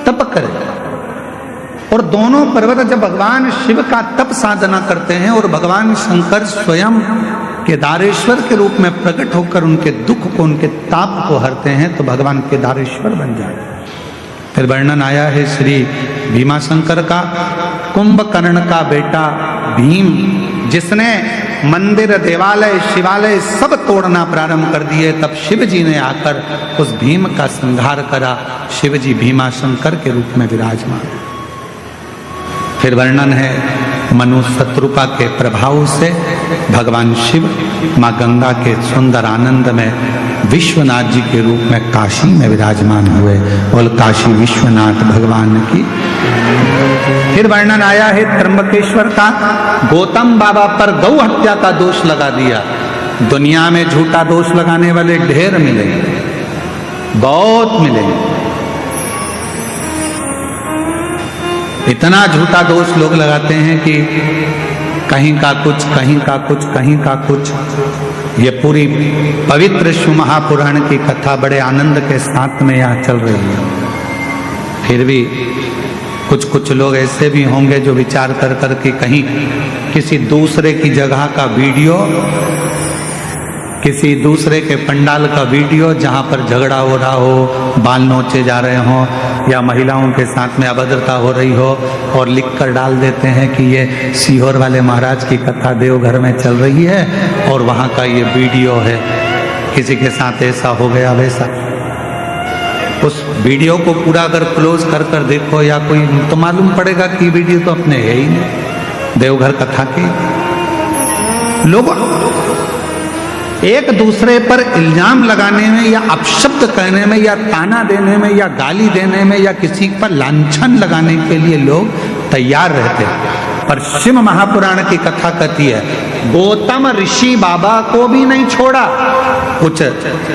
A: तप करे, और दोनों पर्वत जब भगवान शिव का तप साधना करते हैं और भगवान शंकर स्वयं केदारेश्वर के रूप में प्रकट होकर उनके दुख को, उनके ताप को हरते हैं, तो भगवान केदारेश्वर बन जाते हैं। फिर वर्णन आया है श्री भीमाशंकर का। कुंभकर्ण का बेटा भीम, जिसने मंदिर, देवालय, शिवालय सब तोड़ना प्रारंभ कर दिए, तब शिव जी ने आकर उस भीम का संहार करा। शिव जी भीमाशंकर के रूप में विराजमान। फिर वर्णन है मनु शत्रुपा के प्रभाव से भगवान शिव मां गंगा के सुंदर आनंद में विश्वनाथ जी के रूप में काशी में विराजमान हुए। और काशी विश्वनाथ भगवान की। फिर वर्णन आया है त्र्यंबकेश्वर का। गौतम बाबा पर गौ हत्या का दोष लगा दिया। दुनिया में झूठा दोष लगाने वाले ढेर मिलेंगे, बहुत मिलेंगे। इतना झूठा दोष लोग लगाते हैं कि कहीं का कुछ, कहीं का कुछ, कहीं का कुछ। ये पूरी पवित्र शिव महापुराण की कथा बड़े आनंद के साथ में यहाँ चल रही है। फिर भी कुछ लोग ऐसे भी होंगे जो विचार कर कर के कहीं किसी दूसरे की जगह का वीडियो, किसी दूसरे के पंडाल का वीडियो जहाँ पर झगड़ा हो रहा हो, बाल नोचे जा रहे हों, या महिलाओं के साथ में अभद्रता हो रही हो, और लिखकर डाल देते हैं कि ये सीहोर वाले महाराज की कथा देवघर में चल रही है और वहाँ का ये वीडियो है, किसी के साथ ऐसा हो गया वैसा। उस वीडियो को पूरा अगर क्लोज कर कर देखो या कोई, तो मालूम पड़ेगा कि वीडियो तो अपने है ही नहीं, देवघर कथा की। लोग एक दूसरे पर इल्जाम लगाने में या अपशब्द कहने में या ताना देने में या गाली देने में या किसी पर लांछन लगाने के लिए लोग तैयार रहते हैं। पर शिव महापुराण की कथा कहती है गौतम ऋषि बाबा को भी नहीं छोड़ा। कुछ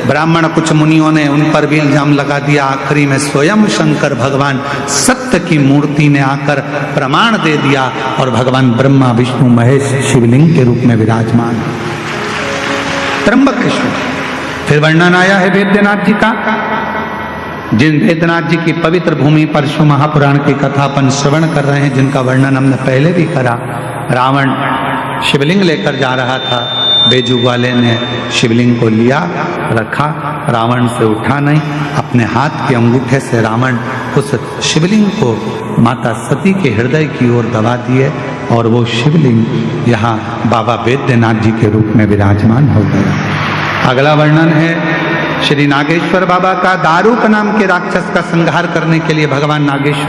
A: ब्राह्मण कुछ मुनियों ने उन पर भी इल्जाम लगा दिया। आखिरी में स्वयं शंकर भगवान सत्य की मूर्ति ने आकर प्रमाण दे दिया और भगवान ब्रह्मा विष्णु महेश शिवलिंग के रूप में विराजमान त्र्यंबक कृष्ण। फिर वर्णन आया है वेद्यनाथ जी का। जिन वेद्यनाथ जी की पवित्र भूमि पर शिव महापुराण की कथा अपन श्रवण कर रहे हैं, जिनका वर्णन हमने पहले भी करा। रावण शिवलिंग लेकर जा रहा था, बेजू वाले ने शिवलिंग को लिया, रखा, रावण से उठा नहीं। अपने हाथ के अंगूठे से रावण उस शिवलिंग को माता सती के हृदय की ओर दबा दिए और वो शिवलिंग यहाँ बाबा वेद्यनाथ जी के रूप में विराजमान हो गया। अगला वर्णन है श्री नागेश्वर बाबा का। दारूक नाम के राक्षस का संहार करने के लिए भगवान नागेश्वर